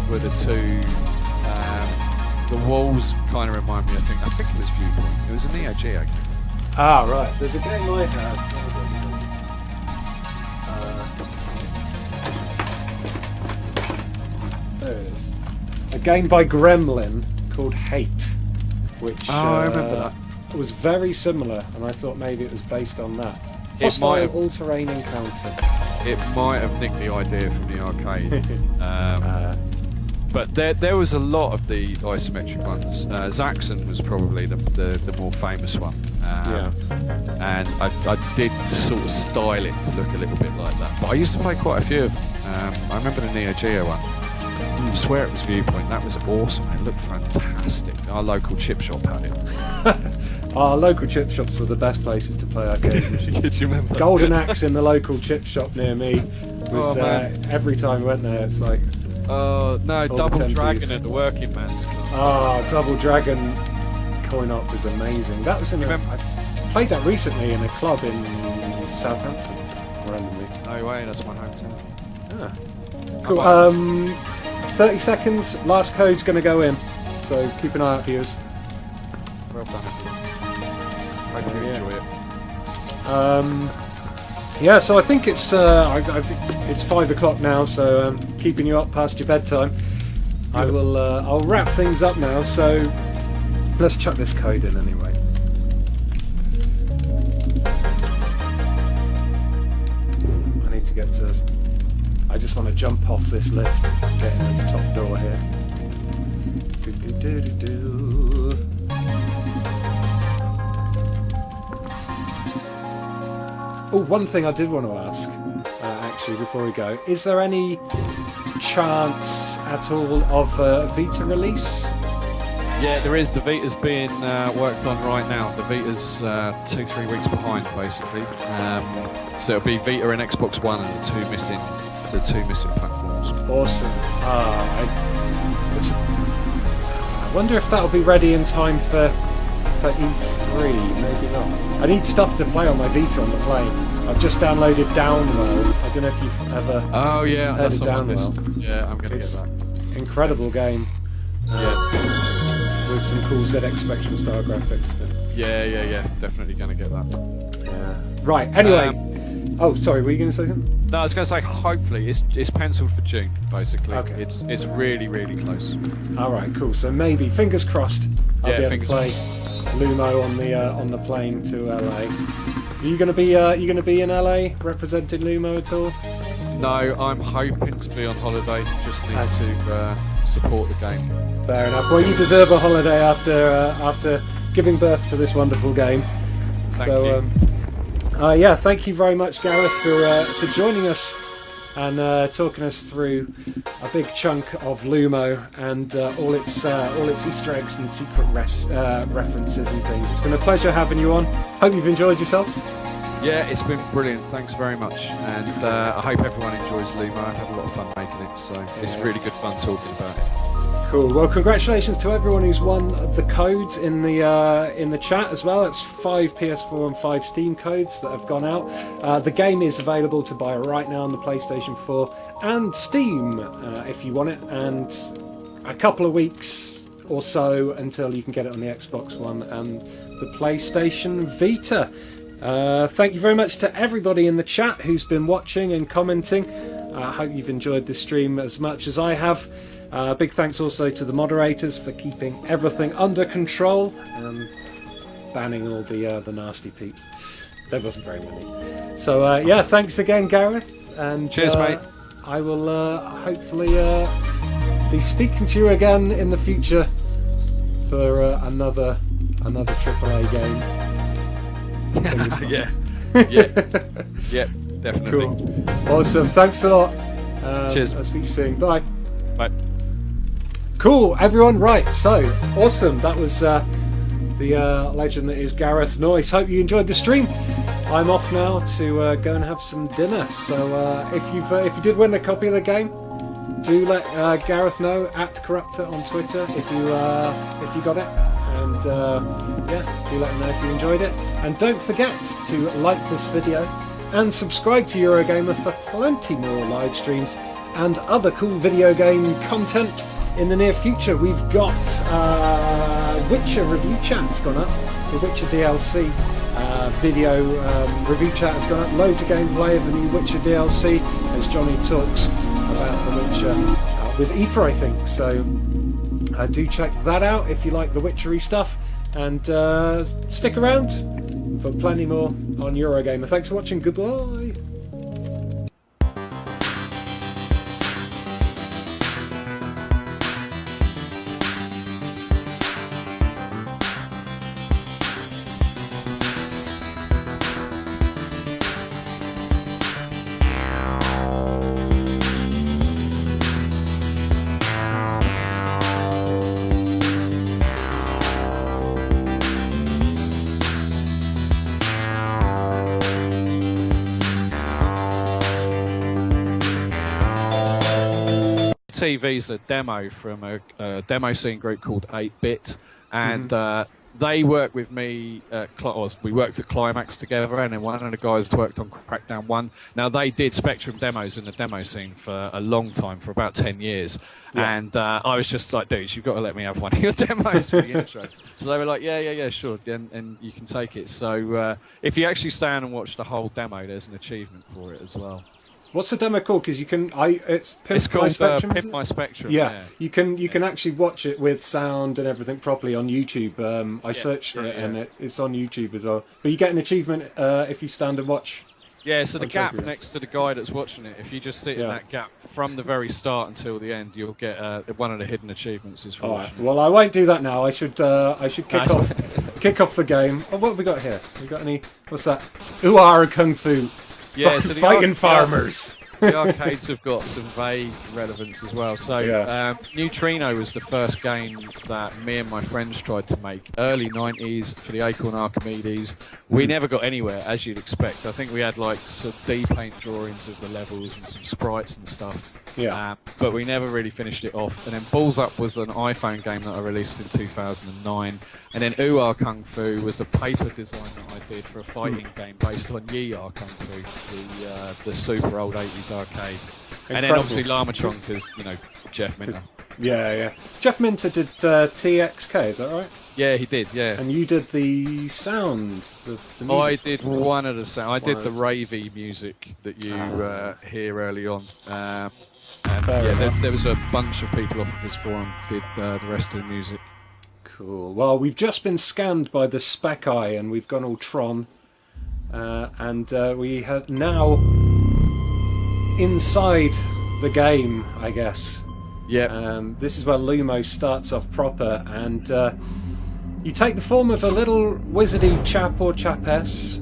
were the two. The walls kind of remind me. I think it was Viewpoint. It It was a Neo Geo game. Ah, right. There's a game I had. There it is. A game by Gremlin called Hate, which I remember that. was very similar, and I thought maybe it was based on that. It Hostile might have- all-terrain encounter. It might have nicked the idea from the arcade. But there was a lot of the isometric ones. Zaxxon was probably the more famous one. And I did sort of style it to look a little bit like that. But I used to play quite a few of them. I remember the Neo Geo one. I swear it was Viewpoint. That was awesome. It looked fantastic. Our local chip shop had it. Our local chip shops were the best places to play arcade machines. Did you remember? Golden Axe in the local chip shop near me was every time we went there. It's like, Oh no, the Double 10Ps. Dragon at the Working Man's Club. Double Dragon coin op was amazing. That was I played that recently in a club in Southampton, randomly. No way, that's my hometown. Cool. 30 seconds. Last code's going to go in, so keep an eye out, viewers. Well done, everyone. Hope you enjoy it. Yeah, so I think it's I think it's 5 o'clock now, so keeping you up past your bedtime. I will. I'll wrap things up now. So let's chuck this code in anyway. I need to get to this. I just want to jump off this lift and get in this top door here. Do, do, do, do, do. Oh, one thing I did want to ask, actually, before we go, is there any chance at all of a Vita release? Yeah, there is. The Vita's being worked on right now. The Vita's 2-3 weeks behind, basically. So it'll be Vita and Xbox One and the two missing platforms. Awesome. I wonder if that'll be ready in time for E3. Maybe not. I need stuff to play on my Vita on the plane. I've just downloaded Downwell. I don't know if you've ever Oh yeah, heard that's of on my Downwell. list. Yeah, I'm gonna get that. Incredible game. With some cool ZX Spectrum style graphics. But Yeah, definitely gonna get that. right. Anyway. Oh, sorry. Were you going to say something? No, I was going to say hopefully it's penciled for June. Basically, Okay. it's really close. All right. Cool. So maybe fingers crossed. I'll be able to fingers play Lumo on the plane to LA. Are you going to be in LA representing Lumo at all? No, I'm hoping to be on holiday. Just need to support the game. Fair enough. Well, you deserve a holiday after giving birth to this wonderful game. Thank you. Thank you very much, Gareth, for joining us and talking us through a big chunk of Lumo and all its Easter eggs and secret references and things. It's been a pleasure having you on. Hope you've enjoyed yourself. Yeah, it's been brilliant. Thanks very much, and I hope everyone enjoys Lumo. I've had a lot of fun making it, so it's really good fun talking about it. Cool. Well, congratulations to everyone who's won the codes in the chat as well. It's 5 PS4 and 5 Steam codes that have gone out. The game is available to buy right now on the PlayStation 4 and Steam if you want it, and a couple of weeks or so until you can get it on the Xbox One and the PlayStation Vita. Thank you very much to everybody in the chat who's been watching and commenting. I hope you've enjoyed the stream as much as I have. Big thanks also to the moderators for keeping everything under control and banning all the nasty peeps. There wasn't very many. So thanks again, Gareth. And cheers, mate. I will hopefully be speaking to you again in the future for another AAA game. yeah, definitely. Cool. Awesome. Thanks a lot. Cheers. I'll speak to you soon. Bye. Bye. Cool, everyone. Right, so awesome. That was the legend that is Gareth Noyce. Hope you enjoyed the stream. I'm off now to go and have some dinner. So if you did win a copy of the game, do let Gareth know at Corruptor on Twitter if you got it, and do let him know if you enjoyed it. And don't forget to like this video and subscribe to Eurogamer for plenty more live streams and other cool video game content in the near future, we've got Witcher review chat's gone up. The Witcher DLC video review chat has gone up. Loads of gameplay of the new Witcher DLC as Johnny talks about the Witcher with Aoife, I think. So do check that out if you like the Witchery stuff, and stick around for plenty more on Eurogamer. Thanks for watching. Goodbye. TV's a demo from a demo scene group called 8-Bit, and they worked with me. We worked at Climax together, and then one of the guys worked on Crackdown 1. Now, they did Spectrum demos in the demo scene for a long time, for about 10 years. Yeah. And I was just like, dudes, you've got to let me have one of your demos for the intro. So they were like, yeah, sure, and you can take it. So if you actually stand and watch the whole demo, there's an achievement for it as well. What's the demo called? Because you can, it's called Spectrum, Pimp My Spectrum. Yeah, you can actually watch it with sound and everything properly on YouTube. I searched for it, and it's on YouTube as well. But you get an achievement if you stand and watch. Yeah, so the gap next to the guy that's watching it, if you just sit in that gap from the very start until the end, you'll get one of the hidden achievements is for watching it. Well, I won't do that now. I should kick off the game. Oh, what have we got here? We got any? What's that? Uara Kung Fu. Yeah, so fighting farmers. The arcades have got some vague relevance as well. So, Neutrino was the first game that me and my friends tried to make. Early 90s for the Acorn Archimedes. We never got anywhere, as you'd expect. I think we had like some D-paint drawings of the levels and some sprites and stuff. Yeah. But we never really finished it off. And then Balls Up was an iPhone game that I released in 2009. And then Uar Kung Fu was a paper design that I did for a fighting game based on Yar Kung Fu, the super old 80s arcade. Incredible. And then obviously Lamatron, because, Jeff Minter. Yeah. Jeff Minter did TXK, is that right? Yeah, he did, yeah. And you did the sound? The music? I did one of the sound. I did the ravey music that you hear early on. There was a bunch of people off of his forum did the rest of the music. Cool. Well, we've just been scanned by the Spec Eye, and we've gone all Tron. And we have now inside the game, I guess. Yeah. This is where Lumo starts off proper, and you take the form of a little wizardy chap or chapess.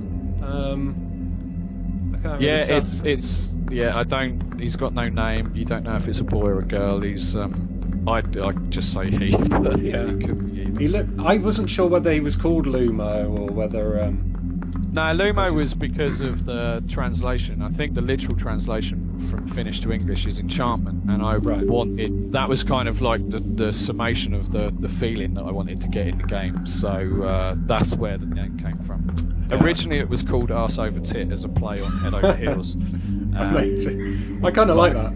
He's got no name. You don't know if it's a boy or a girl. He's I just say he. But yeah. He could be. I wasn't sure whether he was called Lumo or whether. No, Lumo was because of the translation. I think the literal translation from Finnish to English is enchantment, and I wanted that was kind of like the summation of the feeling that I wanted to get in the game. So that's where the name came from. Yeah. Originally, it was called Arse Over Tit as a play on Head Over Heels. Amazing. I kind of like that.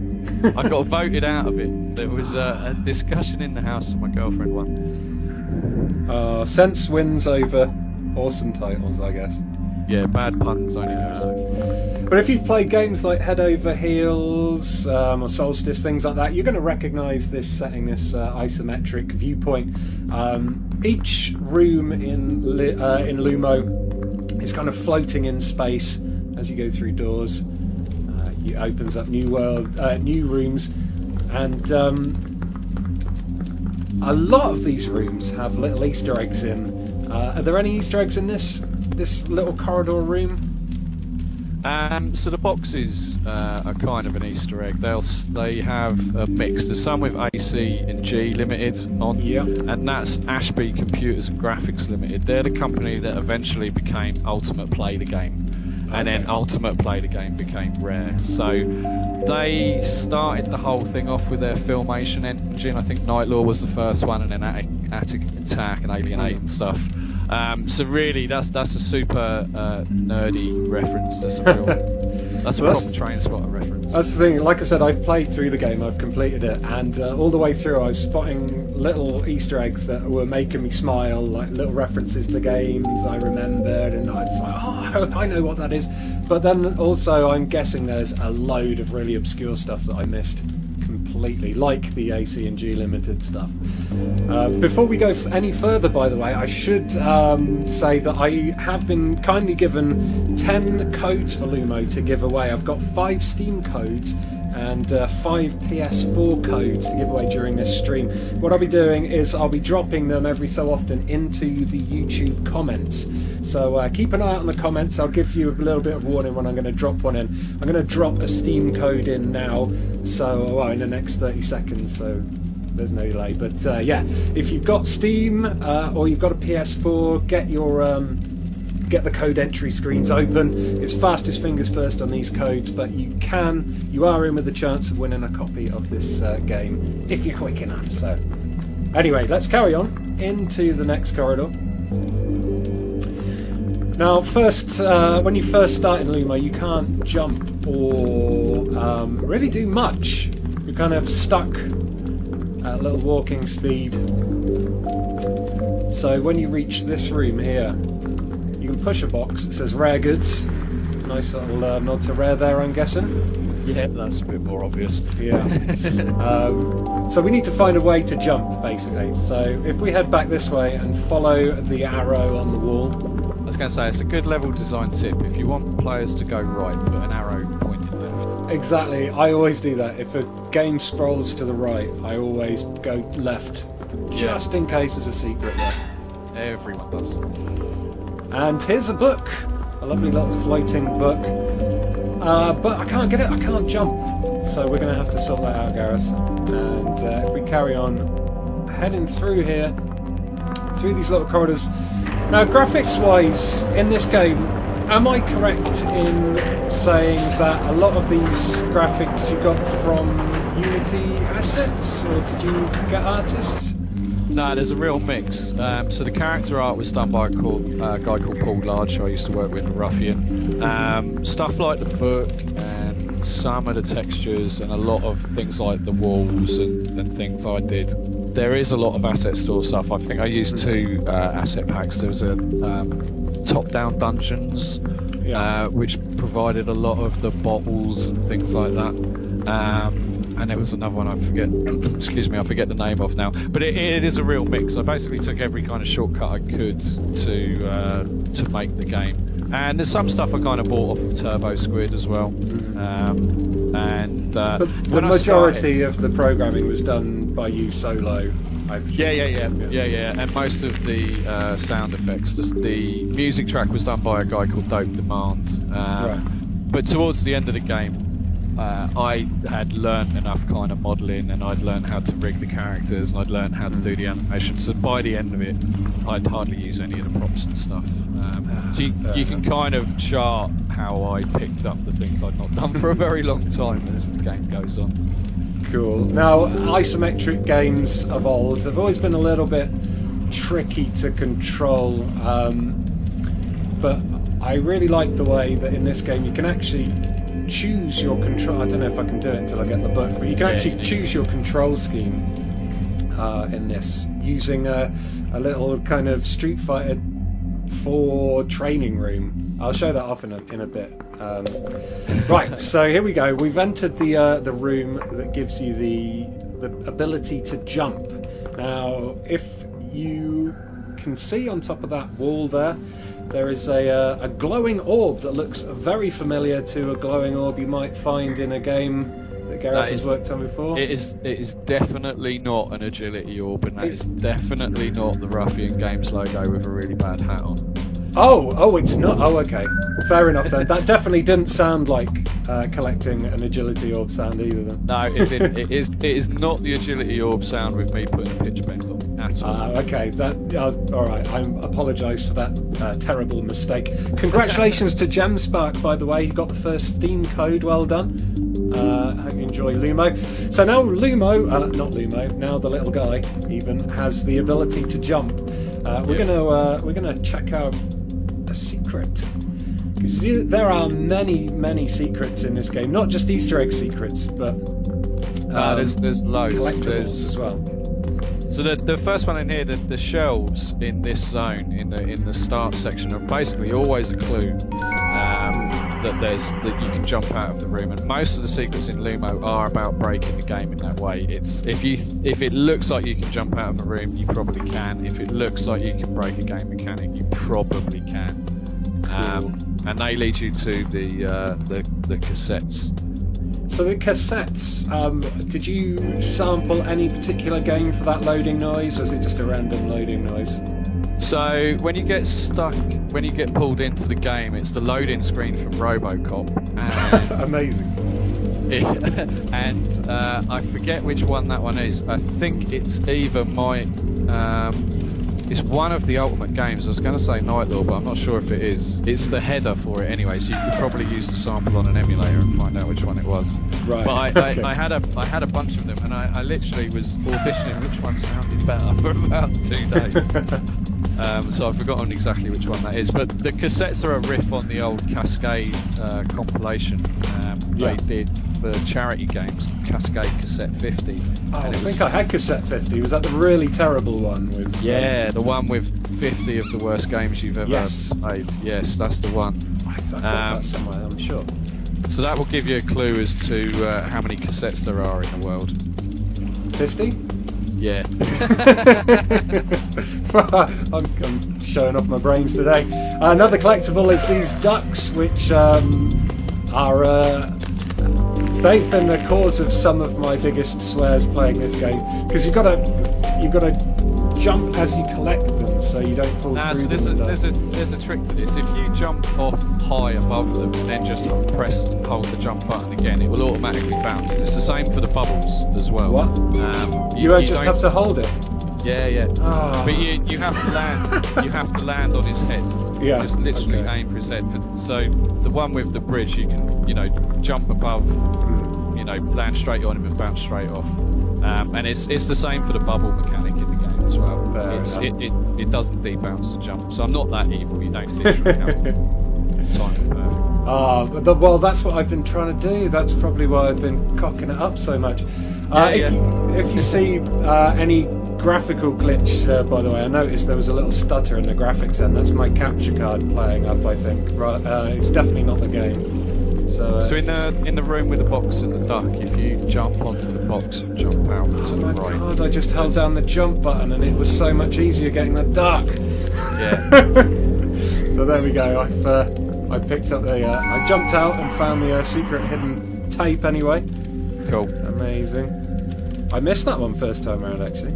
I got voted out of it. There was a discussion in the house, and my girlfriend won. Sense wins over awesome titles, I guess. Yeah, bad puns only go so far. But if you've played games like Head Over Heels or Solstice, things like that, you're going to recognise this setting, this isometric viewpoint. Each room in Lumo is kind of floating in space as you go through doors. It opens up new rooms, and a lot of these rooms have little Easter eggs in. Are there any Easter eggs in this little corridor room? So the boxes are kind of an Easter egg. They have a mix. There's some with AC and G Limited on, and that's Ashby Computers and Graphics Limited. They're the company that eventually became Ultimate Play the Game. And then Ultimate Play the Game became Rare. So they started the whole thing off with their Filmation engine. I think Night Law was the first one, and then Attic Attack and Alienate and stuff. So really, that's a super nerdy reference. That's a That's a proper train spotter reference. That's the thing. Like I said, I've played through the game. I've completed it, and all the way through, I was spotting little Easter eggs that were making me smile, like little references to games I remembered, and I was like, oh, I know what that is. But then also, I'm guessing there's a load of really obscure stuff that I missed completely, like the AC and G Limited stuff. Before we go any further, by the way, I should say that I have been kindly given 10 codes for Lumo to give away. I've got 5 Steam codes and 5 PS4 codes to give away during this stream. What I'll be doing is I'll be dropping them every so often into the YouTube comments. So keep an eye out on the comments. I'll give you a little bit of warning when I'm going to drop one in. I'm going to drop a Steam code in now, so well, in the next 30 seconds, so there's no delay. But yeah, if you've got Steam or you've got a PS4, get the code entry screens open. It's fastest fingers first on these codes, but you are in with a chance of winning a copy of this game if you're quick enough. So anyway, let's carry on into the next corridor. Now, first, when you first start in Lumo, you can't jump or really do much. You're kind of stuck at a little walking speed. So when you reach this room here, you can push a box that says rare goods. Nice little nod to rare there, I'm guessing. Yeah, that's a bit more obvious. Yeah. So we need to find a way to jump, basically. So if we head back this way and follow the arrow on the wall. I was going to say, it's a good level design tip. If you want players to go right, put an arrow pointing left. Exactly, I always do that. If a game scrolls to the right, I always go left, just in case there's a secret there. Everyone does. And here's a book, a lovely little floating book. But I can't get it, I can't jump. So we're going to have to sort that out, Gareth. And if we carry on heading through here, through these little corridors. Now, graphics-wise, in this game, am I correct in saying that a lot of these graphics you got from Unity assets, or did you get artists? No, there's a real mix. So the character art was done by a guy called Paul Large, who I used to work with at Ruffian. Stuff like the book and some of the textures and a lot of things like the walls and things I did. There is a lot of asset store stuff. I think I used 2 asset packs. There was a top-down dungeons, which provided a lot of the bottles and things like that. And there was another one I forget. Excuse me, I forget the name of now. But it is a real mix. I basically took every kind of shortcut I could to make the game. And there's some stuff I kind of bought off of Turbo Squid as well. But the majority of the programming was done by you solo. Yeah. And most of the sound effects, the music track was done by a guy called Dope Demand. Right. But towards the end of the game, I had learnt enough kind of modelling, and I'd learnt how to rig the characters, and I'd learnt how to do the animations. So by the end of it, I'd hardly use any of the props and stuff. So you can kind of chart how I picked up the things I'd not done for a very long time as the game goes on. Cool. Now, isometric games of old have always been a little bit tricky to control, but I really like the way that in this game you can actually choose your control. I don't know if I can do it until I get the book, but you can actually choose your control scheme in this using a little kind of Street Fighter 4 training room. I'll show that off in a bit. Right, so here we go. We've entered the room that gives you the ability to jump. Now, if you can see on top of that wall there is a glowing orb that looks very familiar to a glowing orb you might find in a game that Gareth has worked on before. It is definitely not an agility orb, and that is definitely not the Ruffian Games logo with a really bad hat on. Oh, it's not. Oh, okay. Fair enough then. That definitely didn't sound like collecting an agility orb sound either then. No, it didn't. It is not the agility orb sound with me putting a pitch bend on at all. Okay. All right. I apologise for that terrible mistake. Congratulations to Gemspark, by the way. You got the first Steam code. Well done. Hope you enjoy Lumo. So now Lumo, not Lumo. Now the little guy even has the ability to jump. We're gonna check out a secret. Because there are many secrets in this game, not just Easter egg secrets, but there's loads. Collectibles as well. So the first one in here, the shelves in this zone in the start section are basically always a clue that you can jump out of the room, and most of the secrets in Lumo are about breaking the game in that way. It's if it looks like you can jump out of a room, you probably can. If it looks like you can break a game mechanic, you probably can. And they lead you to the cassettes. So the cassettes, did you sample any particular game for that loading noise, or is it just a random loading noise? So when you get stuck, when you get pulled into the game, it's the loading screen from RoboCop. And Amazing. And I forget which one that one is. I think it's either it's one of the Ultimate games. I was going to say Night Lord, but I'm not sure if it is. It's the header for it anyway, so you could probably use the sample on an emulator and find out which one it was. Right. But I had a bunch of them, and I literally was auditioning which one sounded better for about 2 days. So I've forgotten exactly which one that is. But the cassettes are a riff on the old Cascade compilation. They did the charity games, Cascade Cassette 50. Oh, I think I had Cassette 50. Was that the really terrible one? The one with 50 of the worst games you've ever played. Yes, that's the one. I've got that somewhere, I'm sure. So that will give you a clue as to how many cassettes there are in the world. 50? Yeah. I'm showing off my brains today. Another collectible is these ducks, which are they've been the cause of some of my biggest swears playing this game, because you've got to jump as you collect them so you don't fall through so them. There's a trick to this. If you jump off high above them and then just press and hold the jump button again, it will automatically bounce. And it's the same for the bubbles as well. What? You just have to hold it. Yeah. Oh. But you have to land. You have to land on his head. Yeah. Just literally aim for his head. So the one with the bridge, you can jump above, land straight on him and bounce straight off. And it's the same for the bubble mechanic in the game as well. It doesn't debounce the jump. So I'm not that evil. You don't literally have to time it perfect. Well, that's what I've been trying to do. That's probably why I've been cocking it up so much. If you see any graphical glitch, by the way, I noticed there was a little stutter in the graphics end. That's my capture card playing up, I think. Right, it's definitely not the game. So in the room with the box and the duck, if you jump onto the box and jump out to the right. God, I just held down the jump button and it was so much easier getting the duck. Yeah. So there we go. I picked up I jumped out and found the secret hidden tape anyway. Cool. Amazing. I missed that one first time around, actually.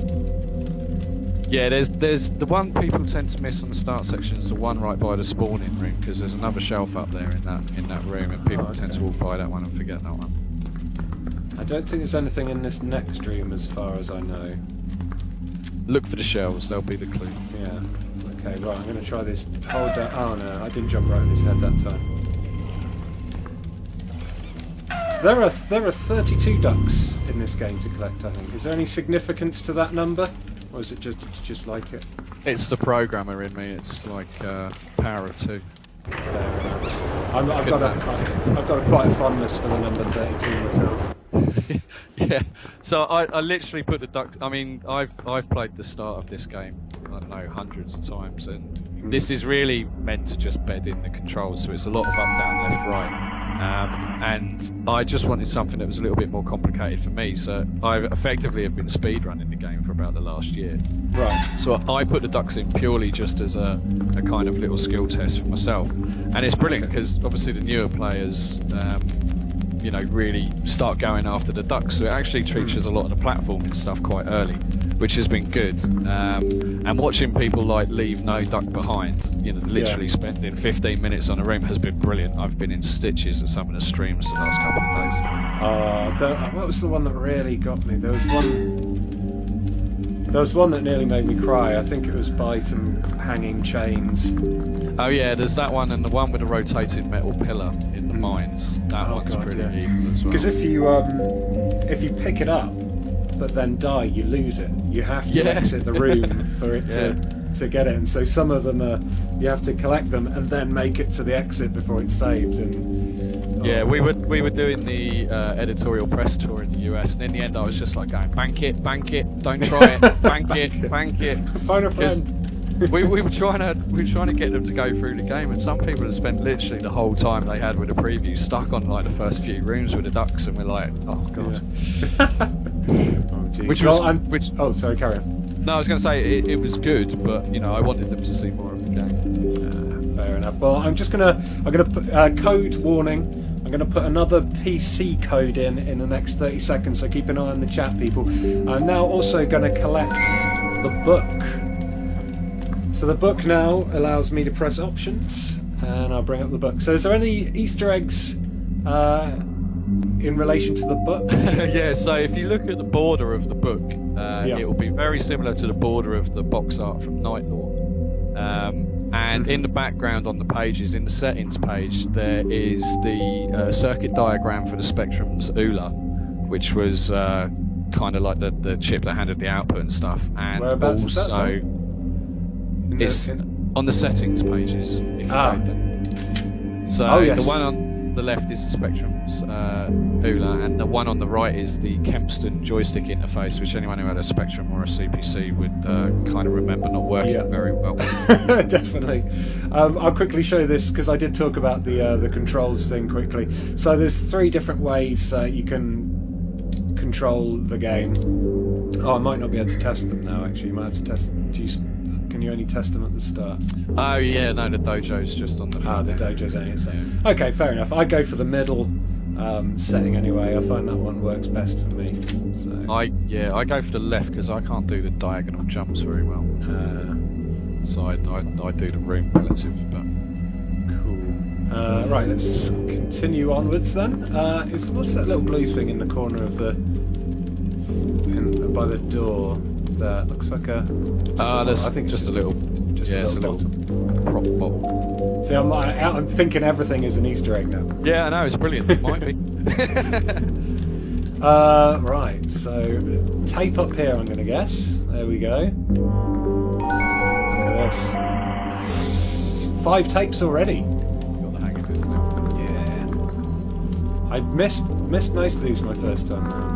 Yeah, there's the one people tend to miss on the start section is the one right by the spawning room, because there's another shelf up there in that room, and people tend to walk by that one and forget that one. I don't think there's anything in this next room as far as I know. Look for the shelves, they'll be the clue. Yeah. Okay, right, I'm going to try this. Hold that. Oh no, I didn't jump right on his head that time. So there are 32 ducks in this game to collect, I think. Is there any significance to that number? Or is it just like it? It's the programmer in me, it's like power of 2. I've got quite a fondness for the number 32 myself. Yeah, so I literally put the duck. I mean, I've played the start of this game, I don't know, hundreds of times, and this is really meant to just bed in the controls, so it's a lot of up, down, left, right. And I just wanted something that was a little bit more complicated for me, so I effectively have been speedrunning the game for about the last year. Right. So I put the ducks in purely just as a kind of little skill test for myself, and it's brilliant because obviously the newer players really start going after the ducks, so it actually teaches a lot of the platforming stuff quite early, which has been good. And watching people like leave no duck behind, literally spending 15 minutes on a room has been brilliant. I've been in stitches at some of the streams the last couple of days. What was the one that really got me? There was one that nearly made me cry. I think it was by some hanging chains. Oh yeah, there's that one, and the one with the rotating metal pillar in the mines. That one's pretty evil as well. Because if you pick it up but then die, you lose it. You have to exit the room for it to get it, and so some of them you have to collect them and then make it to the exit before it's saved. And yeah, we were doing the editorial press tour in the US, and in the end I was just like going, bank it, don't try it, bank it. Phone a friend. We were trying to get them to go through the game, and some people had spent literally the whole time they had with the preview stuck on like the first few rooms with the ducks, and we're like, oh god. Yeah. Oh, sorry, carry on. No, I was going to say it was good, but you know, I wanted them to see more of the game. Fair enough. Well, I'm gonna put code warning. I'm going to put another PC code in the next 30 seconds, so keep an eye on the chat, people. I'm now also going to collect the book. So the book now allows me to press options, and I'll bring up the book. So is there any Easter eggs in relation to the book? Yeah, so if you look at the border of the book, it will be very similar to the border of the box art from Night Lore. And in the background on the pages, in the settings page, there is the circuit diagram for the Spectrum's ULA, which was kind of like the chip that handled the output and stuff. And also, it's on the settings pages, if you load them. So the one on the left is the Spectrum's ULA, and the one on the right is the Kempston joystick interface, which anyone who had a Spectrum or a CPC would kind of remember not working very well. Definitely. I'll quickly show this because I did talk about the controls thing quickly. So there's 3 different ways you can control the game. Oh, I might not be able to test them now. Actually, you might have to test. Can you only test them at the start? Oh yeah, no, the dojo's just on the front. The dojo's only at the start. Yeah. Okay, fair enough. I go for the middle setting anyway. I find that one works best for me. So. I go for the left because I can't do the diagonal jumps very well. So I do the room relative, but cool. Right, let's continue onwards then. What's that little blue thing in the corner of by the door? There looks like I think just a little prop bob. See, I'm thinking everything is an Easter egg now. Yeah, I know, it's brilliant. It might be. Right, so tape up here, I'm going to guess. There we go. Look at this. 5 tapes already. Got the hang of this now. Yeah. I missed most of these my first time around.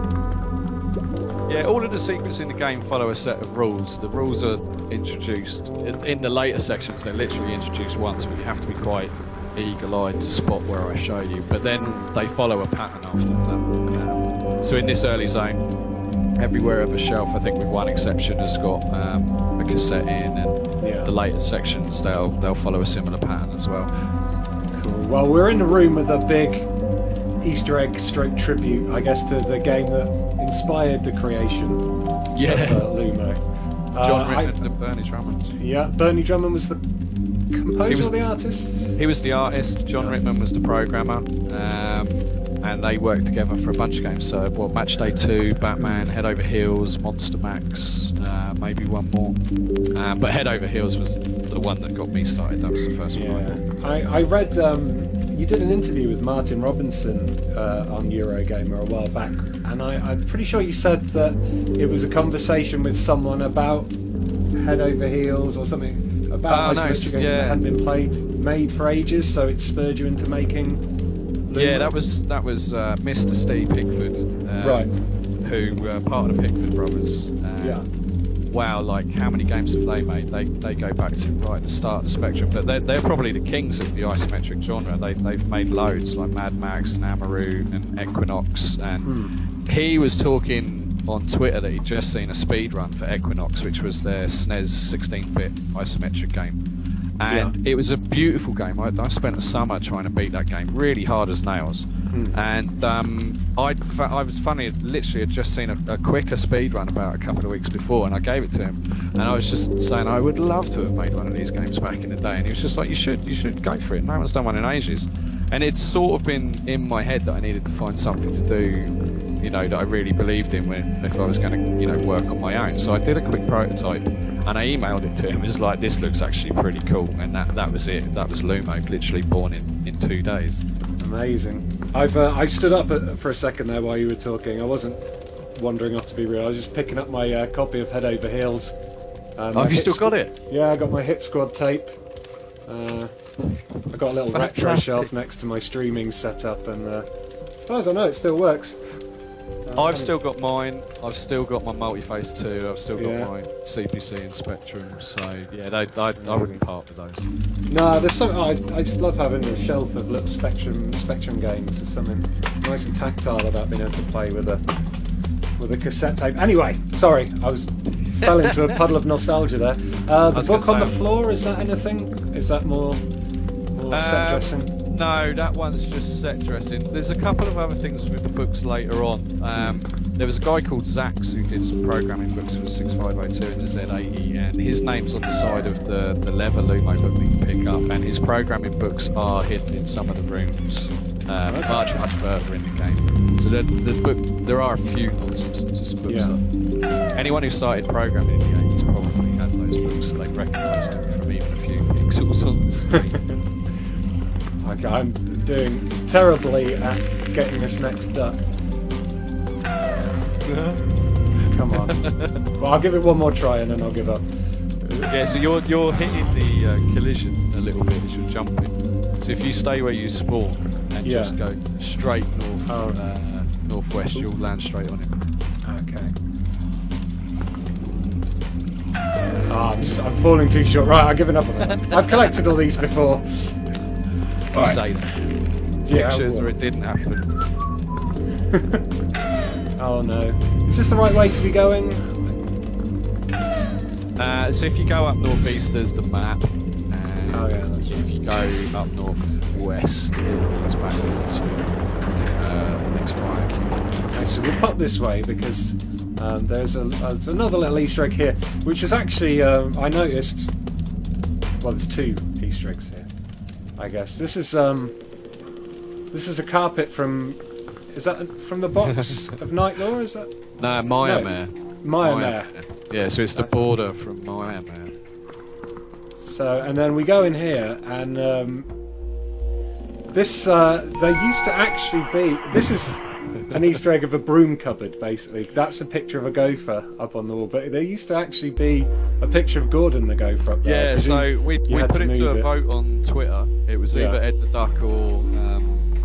Yeah, all of the secrets in the game follow a set of rules. The rules are introduced in the later sections. They're literally introduced once, but you have to be quite eagle-eyed to spot where I show you. But then they follow a pattern after that. So in this early zone, everywhere of a shelf, I think with one exception, has got a cassette in, and the later sections they'll follow a similar pattern as well. Cool. Well, we're in the room with a big Easter egg stroke tribute, I guess, to the game that inspired the creation of Lumo. John Rittman and Bernie Drummond. Yeah, Bernie Drummond was the composer or the artist? He was the artist, John Rittman was the programmer, and they worked together for a bunch of games. So, Match Day 2, Batman, Head Over Heels, Monster Max, maybe one more. But Head Over Heels was the one that got me started. That was the first one. I read you did an interview with Martin Robinson on Eurogamer a while back, and I'm pretty sure you said that it was a conversation with someone about Head Over Heels or something about isometric games that hadn't been made for ages, so it spurred you into making Lumo. Yeah, that was Mr. Steve Pickford, who part of the Pickford brothers. Wow, like how many games have they made? They go back to right at the start of the Spectrum, but they're probably the kings of the isometric genre. They've made loads like Mad Max and Amaru and Equinox, and he was talking on Twitter that he'd just seen a speed run for Equinox, which was their SNES 16-bit isometric game, and it was a beautiful game. I spent a summer trying to beat that game, really hard as nails. And I was funny, literally had just seen a quicker speed run about a couple of weeks before, and I gave it to him, and I was just saying I would love to have made one of these games back in the day, and he was just like, you should go for it. No one's done one in ages. And it's sort of been in my head that I needed to find something to do, you know, that I really believed in if I was going to, you know, work on my own. So I did a quick prototype, and I emailed it to him. It was like, this looks actually pretty cool, and that was it. That was Lumo, literally born in 2 days. Amazing. I stood up for a second there while you were talking. I wasn't wandering off to be real. I was just picking up my copy of Head Over Heels Have you still got it? Yeah, I got my Hit Squad tape. I got a little retro Fantastic. shelf next to my streaming setup, and as far as I know, it still works. I've still got mine. I've still got my Multi-Phase 2. I've still got Yeah. my CPC and Spectrum. So yeah, I wouldn't part with those. No, there's something. I just love having a shelf of little Spectrum games. There's something nice and tactile about being able to play with a cassette tape. Anyway, sorry, fell into a puddle of nostalgia there. The book on the floor, is that anything? Is that more set dressing? No, that one's just set dressing. There's a couple of other things with the books later on. There was a guy called Zax who did some programming books for 6502 and the Z80, and his name's on the side of the leather Lumo book that you can pick up, and his programming books are hidden in some of the rooms, much further in the game. So the book, there are a few nods to some books. Yeah. Anyone who started programming in the 80s probably had those books, so they recognised them from even a few pixels on the screen. Okay, I'm doing terribly at getting this next duck. Come on. Well, I'll give it one more try and then I'll give up. Yeah, so you're hitting the collision a little bit as you're jumping. So if you stay where you spawn and just go straight northwest, you'll land straight on it. Okay. I'm falling too short. Right, I've given up on that. I've collected all these before. You say that. Yeah, Pictures where it didn't happen. Oh no. Is this the right way to be going? So if you go up northeast, there's the map. And Oh yeah, that's right. if you go up northwest, it leads back into the next fire cube. Okay, so we'll pop this way because there's another little Easter egg here, which is actually I noticed. Well, there's two Easter eggs here. I guess this is a carpet from. Is that from the box of Night Lore? Is that? No, Myanmar. Myanmar. Yeah, so it's the border from Myanmar. So, and then we go in here, and this there used to actually be. This is an Easter egg of a broom cupboard, basically. That's a picture of a gopher up on the wall, but there used to actually be a picture of Gordon the gopher up there. Yeah, so we put it to a vote on Twitter. It was either Ed the Duck or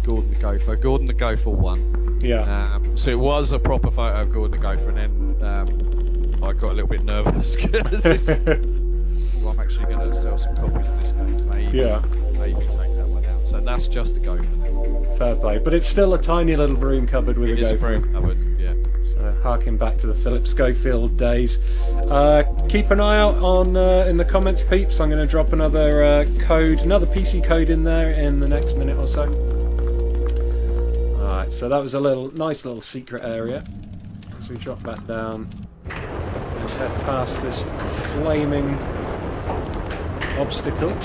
Gordon the Gopher. Gordon the Gopher won. Yeah. So it was a proper photo of Gordon the Gopher, and then I got a little bit nervous because I'm actually going to sell some copies of this game. Maybe take that one out. So that's just a Gopher now. Fair play, but it's still a tiny little broom cupboard with a It is gopher. a broom cupboard, yeah. So harking back to the Philip Schofield days. Keep an eye out on in the comments, peeps. I'm going to drop another another PC code in there in the next minute or so. Alright, so that was a nice little secret area. So we drop back down and head past this flaming obstacle.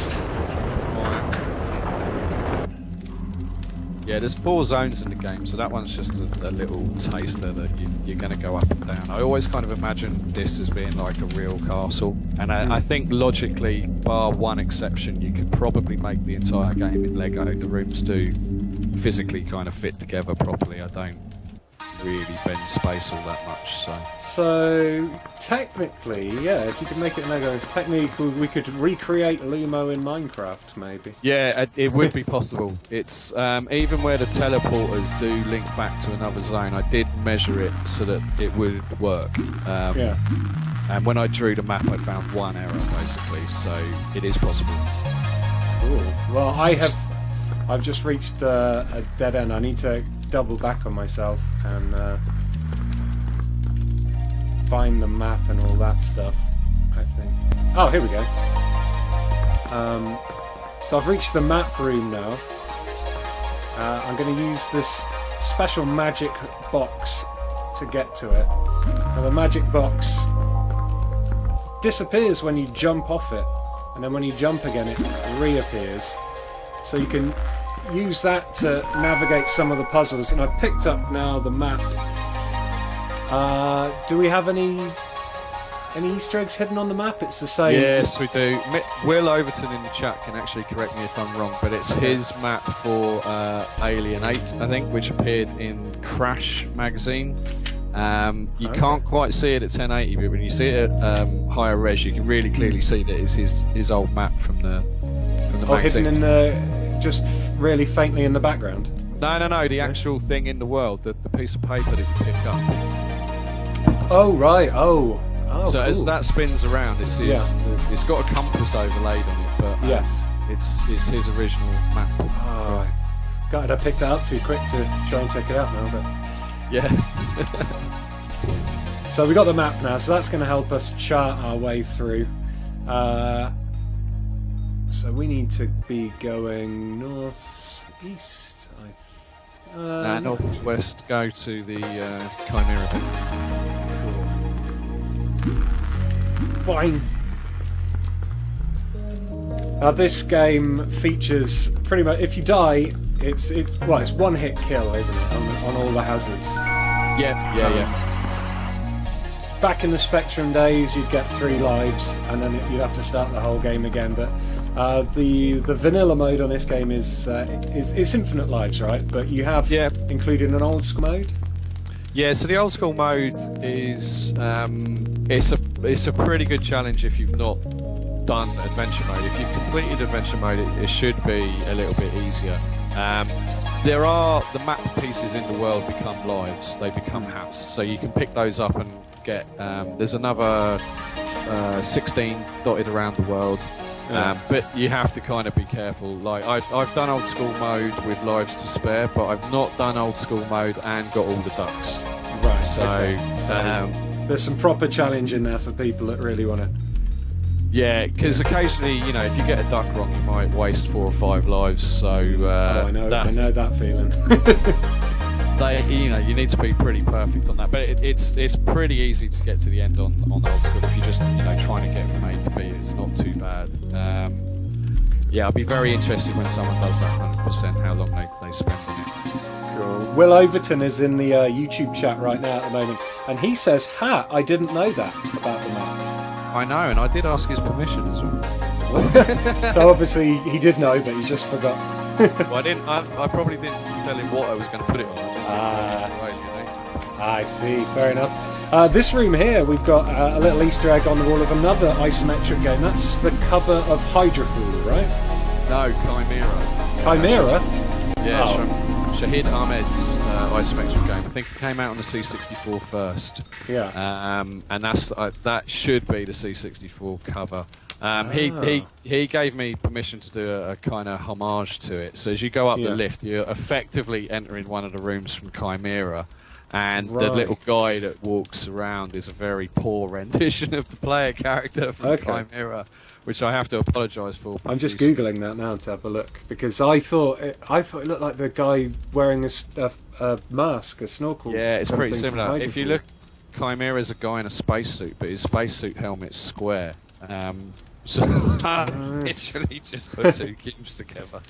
Yeah, there's 4 zones in the game, so that one's just a little taster that you're going to go up and down. I always kind of imagine this as being like a real castle, and I think logically, bar one exception, you could probably make the entire game in Lego. The rooms do physically kind of fit together properly. I don't really bend space all that much, So technically, yeah, if you could make it in Lego, technically we could recreate Lumo in Minecraft, maybe. Yeah, it would be possible. It's even where the teleporters do link back to another zone, I did measure it so that it would work. Yeah. And when I drew the map, I found one error, basically, so it is possible. Cool. Well, I've just reached a dead end. I need to double back on myself and find the map and all that stuff, I think. Oh, here we go. So I've reached the map room now. I'm going to use this special magic box to get to it. Now the magic box disappears when you jump off it, and then when you jump again it reappears. So you can use that to navigate some of the puzzles, and I've picked up now the map. Do we have any Easter eggs hidden on the map? It's the same. Yes, we do. Will Overton in the chat can actually correct me if I'm wrong, but it's his map for Alien 8, I think, which appeared in Crash magazine. You can't quite see it at 1080, but when you see it at higher res, you can really clearly see that it's his old map from the magazine. Hidden in the just really faintly in the background. No, the actual thing in the world, the piece of paper that you pick up. Oh right, so so as cool. that spins around, it's it's got a compass overlaid on it, but yes, it's his original map. Oh, God, I picked that up too quick to try and check it out now, but yeah. So we got the map now, so that's going to help us chart our way through. So we need to be going northeast. Northwest, go to the Chimera bit. Fine. Now this game features pretty much, if you die, it's one hit kill, isn't it, on all the hazards? Yeah. Back in the Spectrum days, you'd get 3 lives, and then you'd have to start the whole game again. But the vanilla mode on this game is infinite lives, right? But you have included an old school mode. Yeah, so the old school mode is it's a pretty good challenge if you've not done adventure mode. If you've completed adventure mode, it should be a little bit easier. There are the map pieces in the world become lives; they become hats, so you can pick those up and get. There's another 16 dotted around the world, but you have to kind of be careful. Like I've done old school mode with lives to spare, but I've not done old school mode and got all the ducks. Right. So there's some proper challenge in there for people that really want it. Yeah, because occasionally, if you get a duck wrong, you might waste 4 or 5 lives. So I know that feeling. You need to be pretty perfect on that. But it's pretty easy to get to the end on old school if you're just trying to get from A to B. It's not too bad. I'd be very interested when someone does that 100%, how long they spend on it. Cool. Will Overton is in the YouTube chat right now at the moment, and he says, I didn't know that about the map. I know, and I did ask his permission as well. So obviously he did know, but he just forgot. Well, I probably didn't tell him what I was going to put it on. I see. Fair enough. This room here, we've got a little Easter egg on the wall of another isometric game. That's the cover of Hydra Fool, right? No, Chimera. Chimera? Yeah, it's from Shahid Ahmed's isometric game. I think it came out on the C64 first. Yeah. And that should be the C64 cover. He gave me permission to do a kind of homage to it. So as you go up the lift, you're effectively entering one of the rooms from Chimera, and the little guy that walks around is a very poor rendition of the player character from Chimera, which I have to apologise for. I'm just googling that now to have a look, because I thought it looked like the guy wearing a mask, a snorkel. Yeah, it's pretty similar. If you look, Chimera's a guy in a spacesuit, but his spacesuit helmet's square. So literally just put 2 cubes together.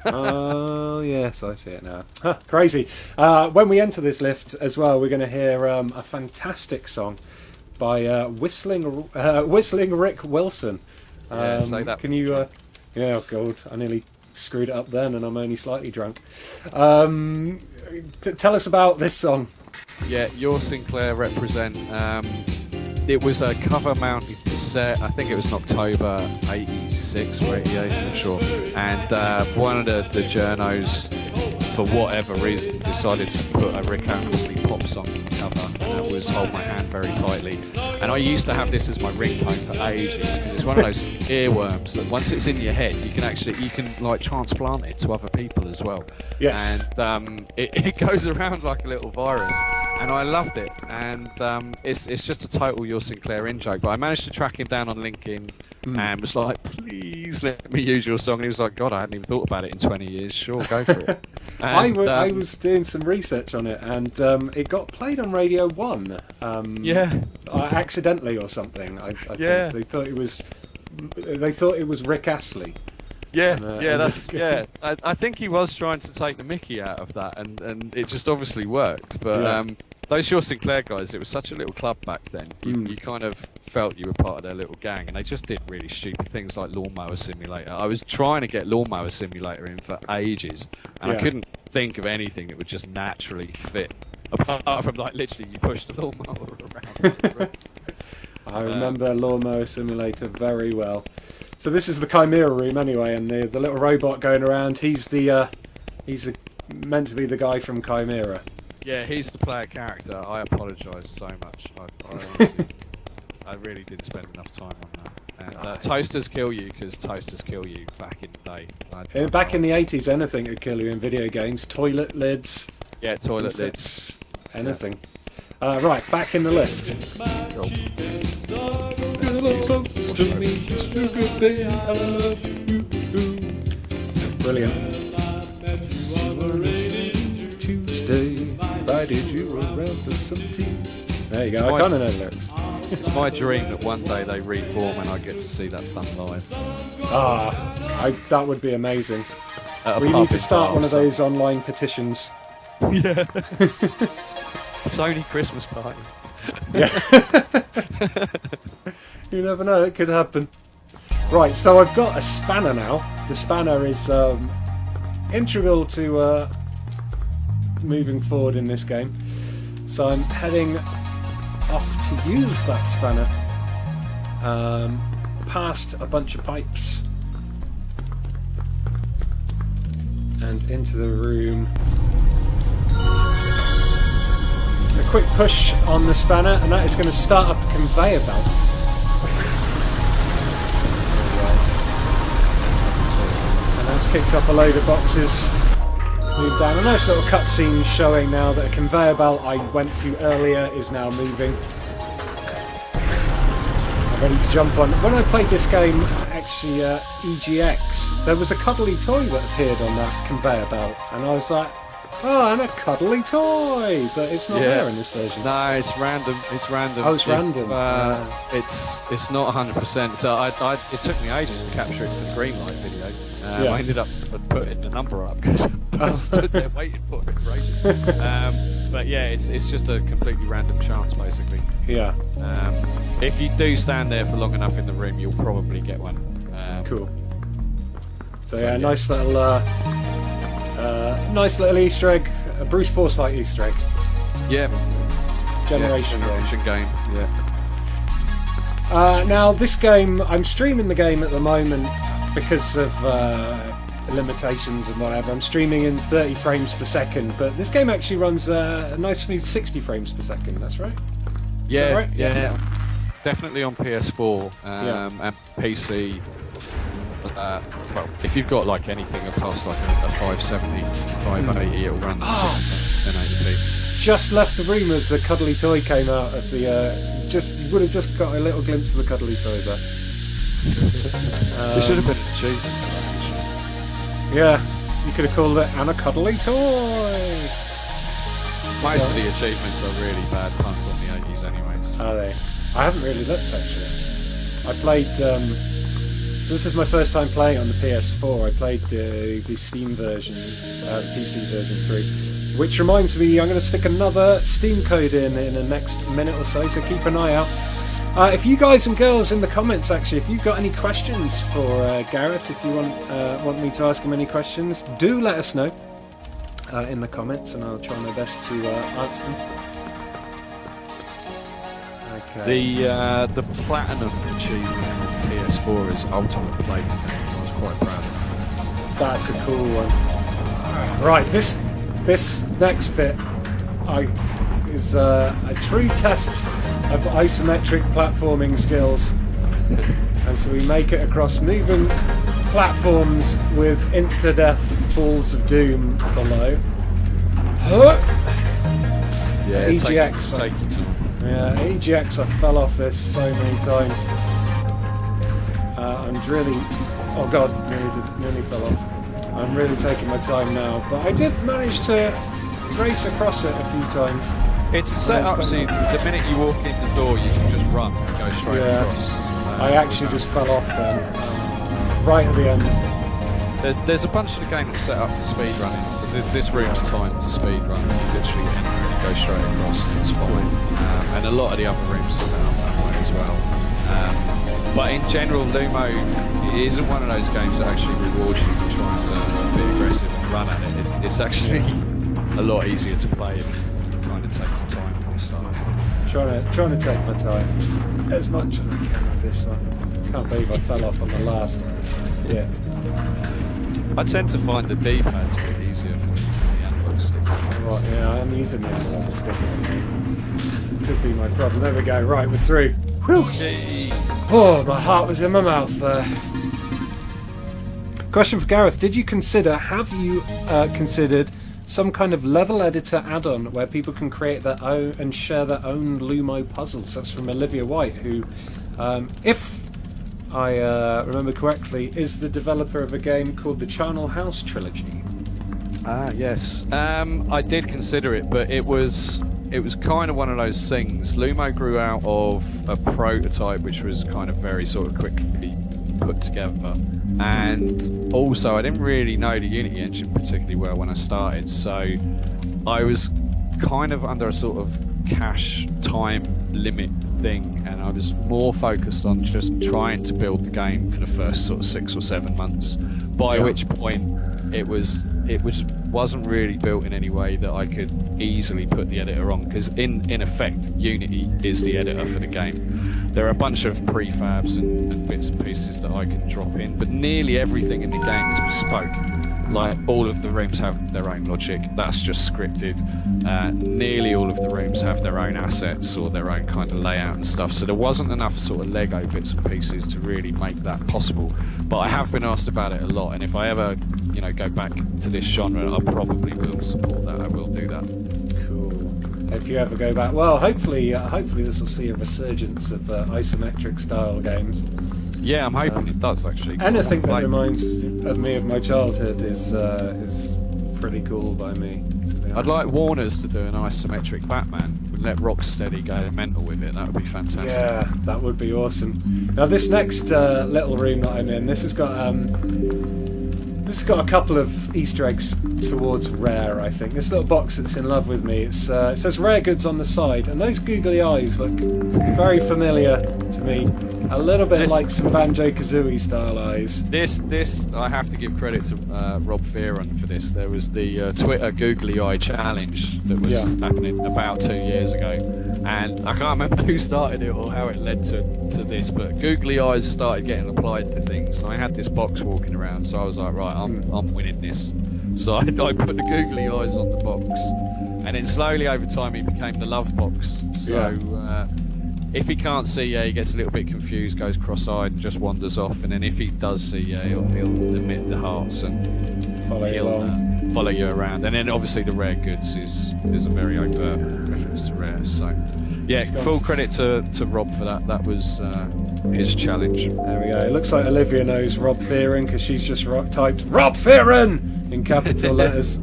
Oh yes, I see it now. Huh, crazy. When we enter this lift as well, we're going to hear a fantastic song by Whistling Rick Wilson. Say that. Can you? Oh God, I nearly screwed it up then, and I'm only slightly drunk. Tell us about this song. Yeah, Your Sinclair Represent. It was a cover-mounted cassette. I think it was in October '86 or '88, I'm not sure. And one of the journos, for whatever reason, decided to put a Rick Astley pop song on the cover, and that was Hold My Hand Very Tightly. And I used to have this as my ringtone for ages, because it's one of those earworms that once it's in your head, you can like transplant it to other people as well. Yes. And it goes around like a little virus. And I loved it, and it's just a total Your Sinclair in joke. But I managed to track him down on LinkedIn and was like, please let me use your song. And he was like, God, I hadn't even thought about it in 20 years. Sure, go for it. And, I was doing some research on it, and it got played on Radio 1. Accidentally or something. I think they thought it was Rick Astley. I think he was trying to take the mickey out of that, and it just obviously worked. But those Your Sinclair guys, it was such a little club back then. You kind of felt you were part of their little gang, and they just did really stupid things like Lawnmower Simulator. I was trying to get Lawnmower Simulator in for ages, and I couldn't think of anything that would just naturally fit Apart from like literally you push the lawnmower around. I remember Lawnmower Simulator very well. So this is the Chimera room anyway, and the little robot going around. He's meant to be the guy from Chimera. Yeah, he's the player character. I apologise so much. I honestly, I really didn't spend enough time on that. And toasters kill you because toasters kill you back in the day. Back in the 80s, anything could kill you in video games. Toilet lids. Yeah, toilet lids. Anything. Right, back in the lift. Brilliant. Tuesday, why did you around for some tea? There you go, I kind of know the lyrics. It's my dream that one day they reform and I get to see that done live. That would be amazing. We need to start one of those online petitions. Yeah. Sony Christmas party. Yeah. You never know, it could happen. Right, so I've got a spanner now. The spanner is integral to moving forward in this game. So I'm heading off to use that spanner past a bunch of pipes and into the room. A quick push on the spanner and that is going to start up a conveyor belt. And that's kicked up a load of boxes. Move down. A nice little cutscene showing now that a conveyor belt I went to earlier is now moving. I'm ready to jump on. When I played this game, actually EGX, there was a cuddly toy that appeared on that conveyor belt, and I was like, oh, and a cuddly toy, but it's not there in this version. No, it's random. It's random. Oh, it's random. It's not 100%. So it took me ages to capture it for the Greenlight video. I ended up putting the number up because I was stood there waiting for it for ages. But yeah, it's just a completely random chance, basically. Yeah. If you do stand there for long enough in the room, you'll probably get one. Cool. So yeah, nice little Easter egg, a Bruce Forsyth Easter egg. Yeah. Generation game. Yeah. Now this game, I'm streaming the game at the moment because of limitations and whatever. I'm streaming in 30 frames per second, but this game actually runs a nice smooth 60 frames per second. That's right. Yeah. Is that right? Yeah. Definitely on PS4 and PC. Well, if you've got like anything past like a 570, 580, it'll run 1080p. Just left the room as the cuddly toy came out of the. You would have just got a little glimpse of the cuddly toy there. There should have been an achievement for that, actually. Yeah, you could have called it "and a cuddly toy." Most of the achievements are really bad puns on the 80s, anyways. Are they? I haven't really looked actually. I played. So this is my first time playing on the PS4. I played the Steam version, the PC version 3. Which reminds me, I'm going to stick another Steam code in the next minute or so keep an eye out. If you guys and girls in the comments, actually, if you've got any questions for Gareth, if you want me to ask him any questions, do let us know in the comments, and I'll try my best to answer them. Okay. The platinum achievement on PS4 is Ultimate Playing. I was quite proud of that. That's a cool one. Right, this next bit is a true test of isometric platforming skills. And so we make it across moving platforms with insta-death balls of doom below. Yeah, EGX. Take your time. Yeah, EGX, I fell off this so many times. I'm drilling. Oh god, nearly fell off. I'm really taking my time now, but I did manage to race across it a few times. It's set up so the minute you walk in the door, you can just run and go straight across. I actually just fell off then, right at the end. There's a bunch of the game that's set up for speed running, so this room's timed to speed run. You literally enter and go straight across, and it's fine. And a lot of the other rooms are set up that way as well. But in general, Lumo isn't one of those games that actually rewards you for trying to be aggressive and run at it. It's actually a lot easier to play if you kind take your time when you start. Trying to take my time as much as I can with this one. Can't believe I fell off on the last. Yeah. I tend to find the D-pad's a bit easier for these than the analog sticks. Right, yeah, I'm using this stick. Could be my problem. There we go. Right, we're through. Whew. Yay. Oh, my heart was in my mouth there. Question for Gareth: have you considered some kind of level editor add-on where people can create their own and share their own Lumo puzzles? That's from Olivia White, who, if I remember correctly, is the developer of a game called the Charnel House Trilogy. Ah, yes. I did consider it, but it was kind of one of those things. Lumo grew out of a prototype which was kind of very sort of quickly put together, and also I didn't really know the Unity engine particularly well when I started, so I was kind of under a sort of cash time limit thing, and I was more focused on just trying to build the game for the first sort of 6 or 7 months, by which point it wasn't really built in any way that I could easily put the editor on, because in effect Unity is the editor for the game. There are a bunch of prefabs and bits and pieces that I can drop in, but nearly everything in the game is bespoke. Like, all of the rooms have their own logic, that's just scripted. Nearly all of the rooms have their own assets or their own kind of layout and stuff, so there wasn't enough sort of Lego bits and pieces to really make that possible. But I have been asked about it a lot, and if I ever, go back to this genre, I probably will support that. I will do that. Cool. If you ever go back, well, hopefully this will see a resurgence of isometric style games. Yeah, I'm hoping it does, actually. Anything that reminds of me of my childhood is pretty cool by me. I'd like Warner's to do an isometric Batman. We'd let Rocksteady go mental with it. That would be fantastic. Yeah, that would be awesome. Now, this next little room that I'm in, this has got a couple of Easter eggs towards Rare, I think. This little box that's in love with me, it says Rare Goods on the side, and those googly eyes look very familiar to me. A little bit like some Banjo-Kazooie style eyes. This, I have to give credit to Rob Fearon for this. There was the Twitter Googly Eye Challenge that was happening about 2 years ago, and I can't remember who started it or how it led to this, but googly eyes started getting applied to things, and I had this box walking around, so I was like, right, I'm winning this. So I put the googly eyes on the box, and then slowly over time he became the love box. So if he can't see he gets a little bit confused, goes cross-eyed and just wanders off, and then if he does see he'll emit the hearts and follow you around. And then obviously the Rare Goods is a very overt reference to Rare. So yeah, full credit to Rob for that. That was his challenge. There we go. It looks like Olivia knows Rob Fearon, because she's just typed Rob Fearon in capital letters.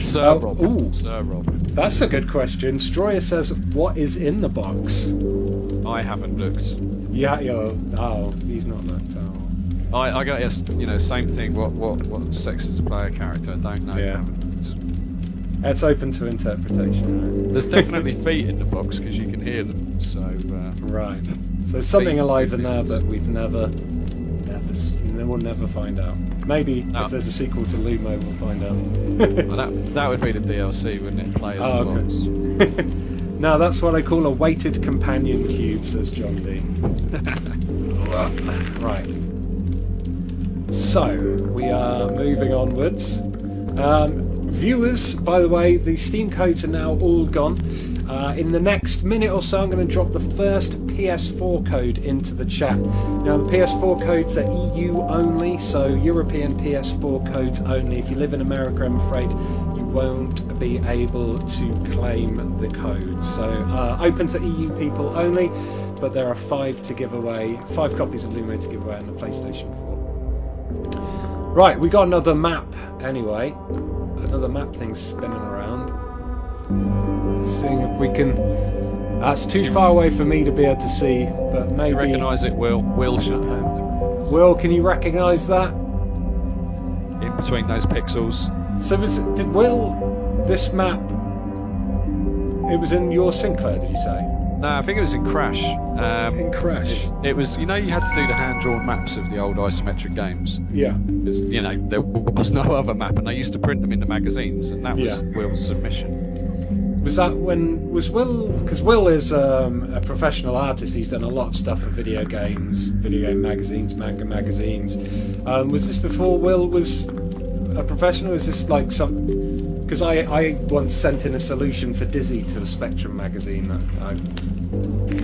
Sir Rob. Ooh, Sir Rob. That's a good question. Stroyer says, what is in the box? I haven't looked. Yeah, he's not looked. Oh. I got same thing. What sex is the player character? I don't know. Yeah. It's open to interpretation. Right? There's definitely feet in the box because you can hear them. So right. So there's something alive in there, but we'll never find out. Maybe if there's a sequel to Lumo, we'll find out. Well, that would be the DLC, wouldn't it? Play as the box. No, that's what I call a weighted companion cube, says John D. Right. So, we are moving onwards. Viewers, by the way, the Steam codes are now all gone. In the next minute or so, I'm going to drop the first PS4 code into the chat. Now, the PS4 codes are EU only, so European PS4 codes only. If you live in America, I'm afraid you won't be able to claim the code. So, open to EU people only, but there are 5 to give away, 5 copies of Lumo to give away on the PlayStation 4. Right, we got another map anyway. Another map thing spinning around. Seeing if we can... That's too far away for me to be able to see, but maybe... You recognise it, Will? Will Shutland. Will, can you recognise that? In between those pixels. So did Will... This map... It was in your Sinclair, did you say? No, I think it was in Crash. In Crash? It was, you had to do the hand-drawn maps of the old isometric games. Yeah. Because, there was no other map, and they used to print them in the magazines, and that was Will's submission. Was that when was Will? Because Will is a professional artist. He's done a lot of stuff for video games, video game magazines, manga magazines. Was this before Will was a professional? Is this like some? Because I once sent in a solution for Dizzy to a Spectrum magazine.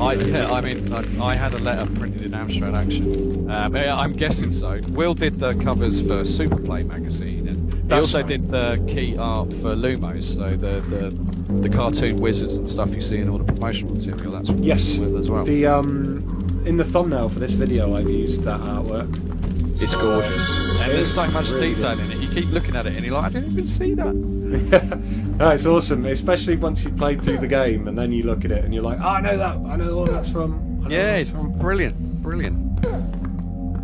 I had a letter printed in Amstrad Action. I'm guessing so. Will did the covers for Superplay magazine, and he also did the key art for Lumo, so the cartoon wizards and stuff you see in all the promotional material. That's from Will as well. The in the thumbnail for this video, I've used that artwork. It's gorgeous, and there's so much really detail in it. You keep looking at it, and you're like, I didn't even see that. No, it's awesome, especially once you've played through the game and then you look at it and you're like, oh, I know that, I know what that's from. It's brilliant.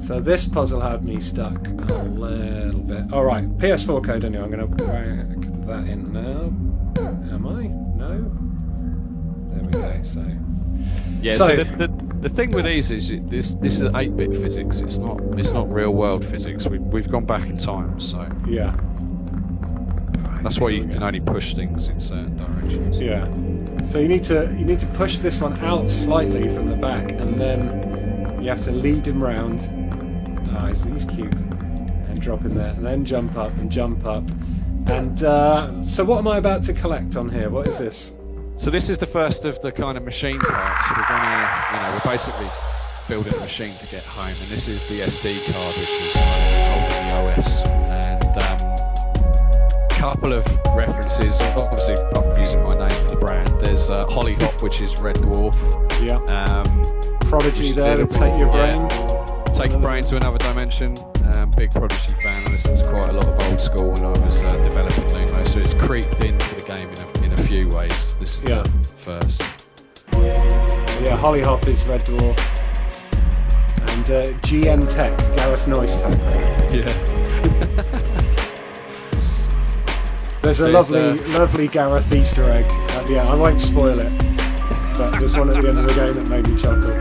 So this puzzle had me stuck a little bit. All right, PS4 code anyway. I'm going to whack that in now. Am I? No. There we go. So the thing with these is this is 8-bit physics. It's not real world physics. We've gone back in time, so yeah. That's why you can only push things in certain directions. Yeah. So you need to push this one out slightly from the back, and then you have to lead him round. Ah, he's cute. And drop in there, and then jump up and jump up. And so what am I about to collect on here? What is this? So this is the first of the kind of machine parts. We're basically building a machine to get home, and this is the SD card, which is holding the OS. And couple of references, obviously apart from using my name for the brand. There's Hollyhock, which is Red Dwarf. Yeah. Prodigy there to take your brain. Take your brain to another dimension. Big Prodigy fan. I listened to quite a lot of old school when I was developing Lumo, so it's creeped into the game in a few ways. This is the first. Yeah, Hollyhock is Red Dwarf. And GN Tech, Gareth Noyce Tech. Yeah. There's a lovely Gareth Easter egg at the end. I won't spoil it, but there's one at the end of the game that made me chuckle.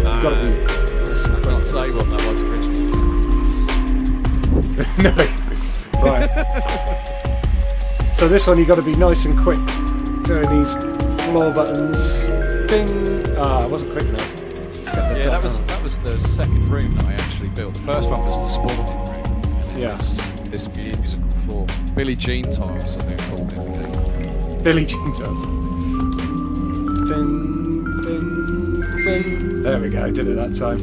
Oh, got to be. I can't say what that was originally. No. Right. So this one you got to be nice and quick doing these floor buttons. Ding. Ah, I wasn't quick enough. Yeah, that was the second room that I actually built. The first one was the spawning room. Yeah. This musical floor. Billie Jean times, I think called it. Billie Jean times. Ding, ding, ding. There we go, did it that time.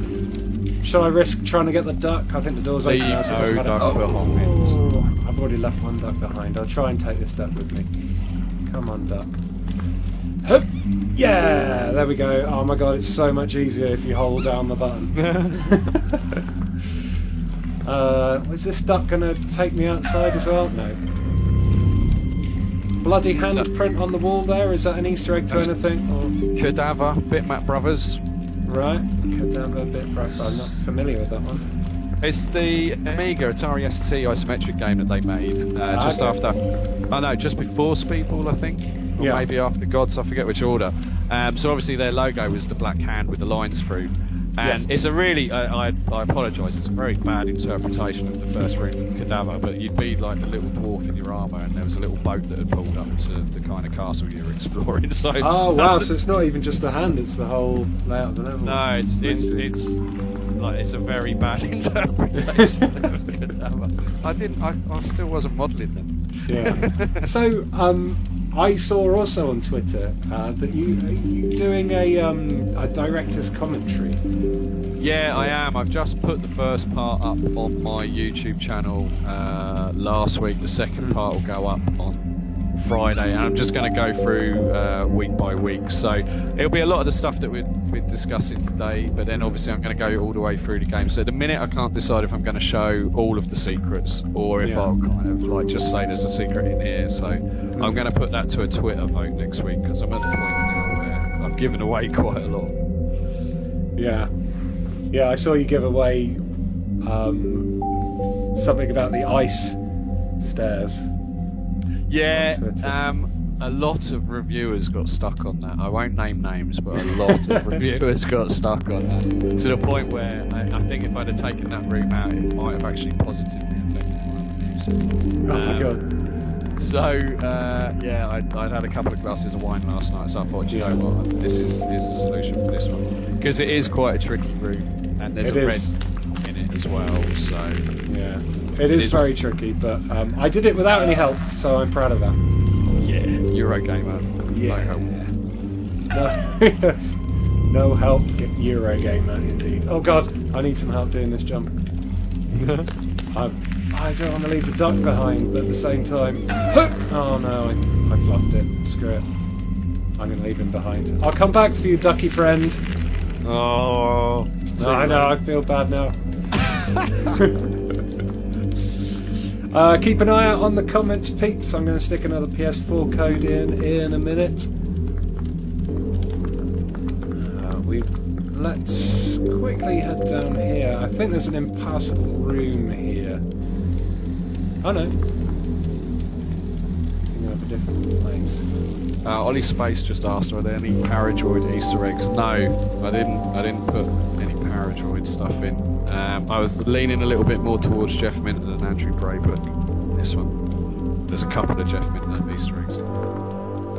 Shall I risk trying to get the duck? I think the door's open now, so it doesn't matter. I've already left one duck behind. I'll try and take this duck with me. Come on, duck. Hup. Yeah, there we go. Oh my god, it's so much easier if you hold down the button. Is this duck going to take me outside as well? No. Bloody handprint on the wall there, is that an Easter egg to anything? Or? Cadaver, Bitmap Brothers. Right, Cadaver, Bitmap Brothers. I'm not familiar with that one. It's the Amiga Atari ST isometric game that they made just before Speedball, I think. Or maybe after Gods, I forget which order. So obviously their logo was the black hand with the lines through. And it's a really, I apologise, it's a very bad interpretation of the first room from Cadaver, but you'd be like the little dwarf in your armour, and there was a little boat that had pulled up to the kind of castle you were exploring. So oh wow, so it's not even just the hand, it's the whole layout of the level. No, it's a very bad interpretation of Cadaver. I still wasn't modelling them. Yeah. So, I saw also on Twitter that you doing a director's commentary. Yeah, I am. I've just put the first part up on my YouTube channel last week. The second part will go up on Friday, and I'm just going to go through week by week. So it'll be a lot of the stuff that we're discussing today, but then obviously I'm going to go all the way through the game. So at the minute I can't decide if I'm going to show all of the secrets or if I'll kind of like just say there's a secret in here. So I'm going to put that to a Twitter vote next week, because I'm at the point now where I've given away quite a lot. Yeah. Yeah, I saw you give away something about the ice stairs. Yeah, a lot of reviewers got stuck on that. I won't name names, but a lot of reviewers got stuck on that. To the point where I think if I'd have taken that room out, it might have actually positively affected my reviews. Oh my god. So yeah, I'd had a couple of glasses of wine last night, so I thought, you know what, this is the solution for this one, because it is quite a tricky route, and there's red in it as well. So yeah, it is very tricky, but I did it without any help, so I'm proud of that. Yeah, Eurogamer. Yeah. No help, Eurogamer indeed. Oh god, I need some help doing this jump. I don't want to leave the duck behind, but at the same time... Oh no, I fluffed it. Screw it. I'm going to leave him behind. I'll come back for you, ducky friend. Oh, no, I know, I feel bad now. Keep an eye out on the comments, peeps. I'm going to stick another PS4 code in a minute. Let's quickly head down here. I think there's an impassable room here. Oh no. Thinking of a different place. Ollie Space just asked, are there any Paradroid Easter eggs? No, I didn't put any Paradroid stuff in. I was leaning a little bit more towards Jeff Minton and Andrew Braybook. This one. There's a couple of Jeff Minton Easter eggs.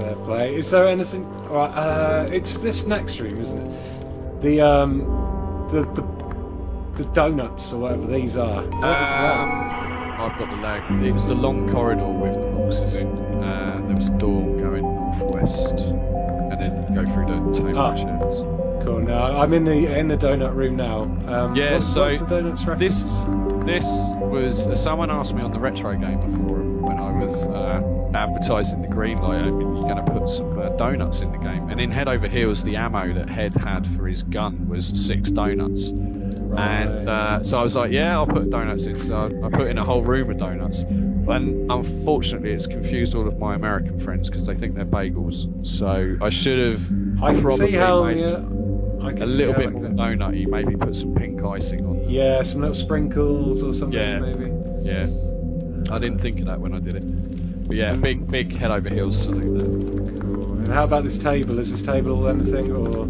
Fair play. Is there anything? Alright, it's this next room, isn't it? The donuts or whatever these are. What is that? I've got the lag. It was the long corridor with the boxes in. There was a door going northwest, and then you go through the table chairs. Cool. Now I'm in the donut room now. Yeah. What's the donuts reference? This was someone asked me on the Retro Gamer forum when I was advertising the green light. You're going to put some donuts in the game, and in Head Over Heels, the ammo that Head had for his gun was 6 donuts. Right. And so I was like, yeah, I'll put donuts in. So I put in a whole room of donuts. And unfortunately, it's confused all of my American friends because they think they're bagels. So I should have probably made a little bit more donutty, maybe put some pink icing on them. Yeah, some little sprinkles or something, maybe. Yeah. I didn't think of that when I did it. But yeah, big Head Over Heels salute there. Cool. And how about this table? Is this table anything, or...?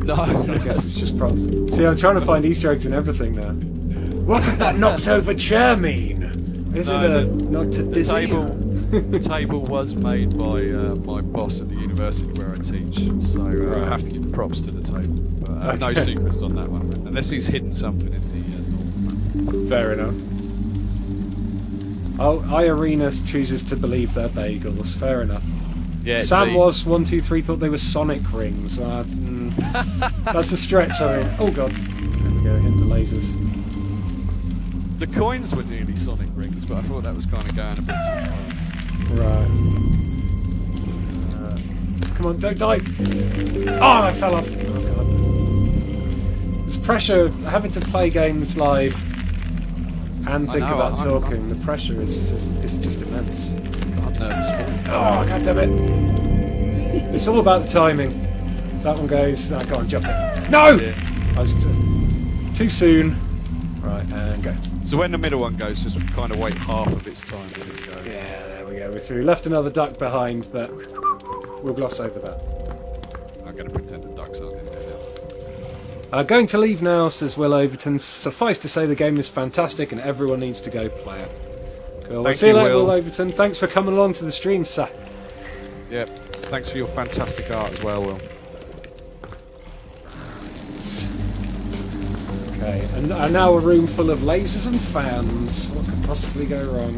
No. I guess it's just props. See, I'm trying to find Easter eggs and everything now. What could that knocked over chair mean? Is it a knocked to dizzy? The table was made by my boss at the university where I teach, so I have to give props to the table. But, no secrets on that one, unless he's hidden something in the normal. Fair enough. Oh, Irina chooses to believe they're bagels. Fair enough. Yeah, Sam was 1, 2, 3 thought they were Sonic rings. That's a stretch. I mean, oh god, there we go into lasers. The coins were nearly Sonic rings, but I thought that was kind of going a bit too far. Right. Come on, don't die. Oh, I fell off. Oh god. There's pressure having to play games live and think about talking. The pressure is just immense. I'm nervous for you. Oh, god damn it. It's all about the timing. That one goes, go on, jump it. No! Yeah. I was too soon. Right, and go. So when the middle one goes, just kind of wait half of its time to go. Yeah, there we go. We're through. Left another duck behind, but we'll gloss over that. I'm going to pretend the ducks aren't in there now. Going to leave now, says Will Overton. Suffice to say the game is fantastic and everyone needs to go play it. Cool. We'll see you later, Will Overton. Thanks for coming along to the stream, sir. Yep. Thanks for your fantastic art as well, Will. Okay, and now a room full of lasers and fans. What could possibly go wrong?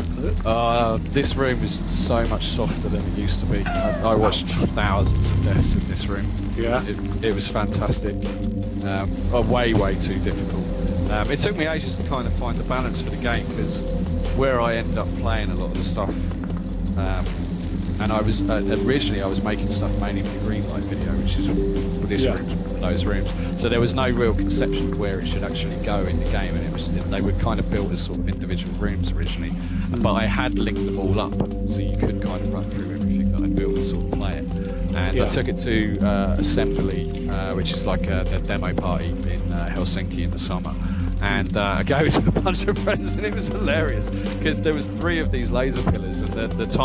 This room is so much softer than it used to be. I watched thousands of deaths in this room. Yeah. It was fantastic. Way too difficult. It took me ages to kind of find the balance for the game because where I ended up playing a lot of the stuff, and I was originally I was making stuff mainly for the green light video, which is this room, those rooms. So there was no real conception of where it should actually go in the game, and they were kind of built as sort of individual rooms originally. But I had linked them all up, so you could kind of run through everything that I built and sort of play it. And I took it to Assembly, which is like a demo party in Helsinki in the summer. And I gave it to a bunch of friends, and it was hilarious because there was 3 of these laser pillars, and the time.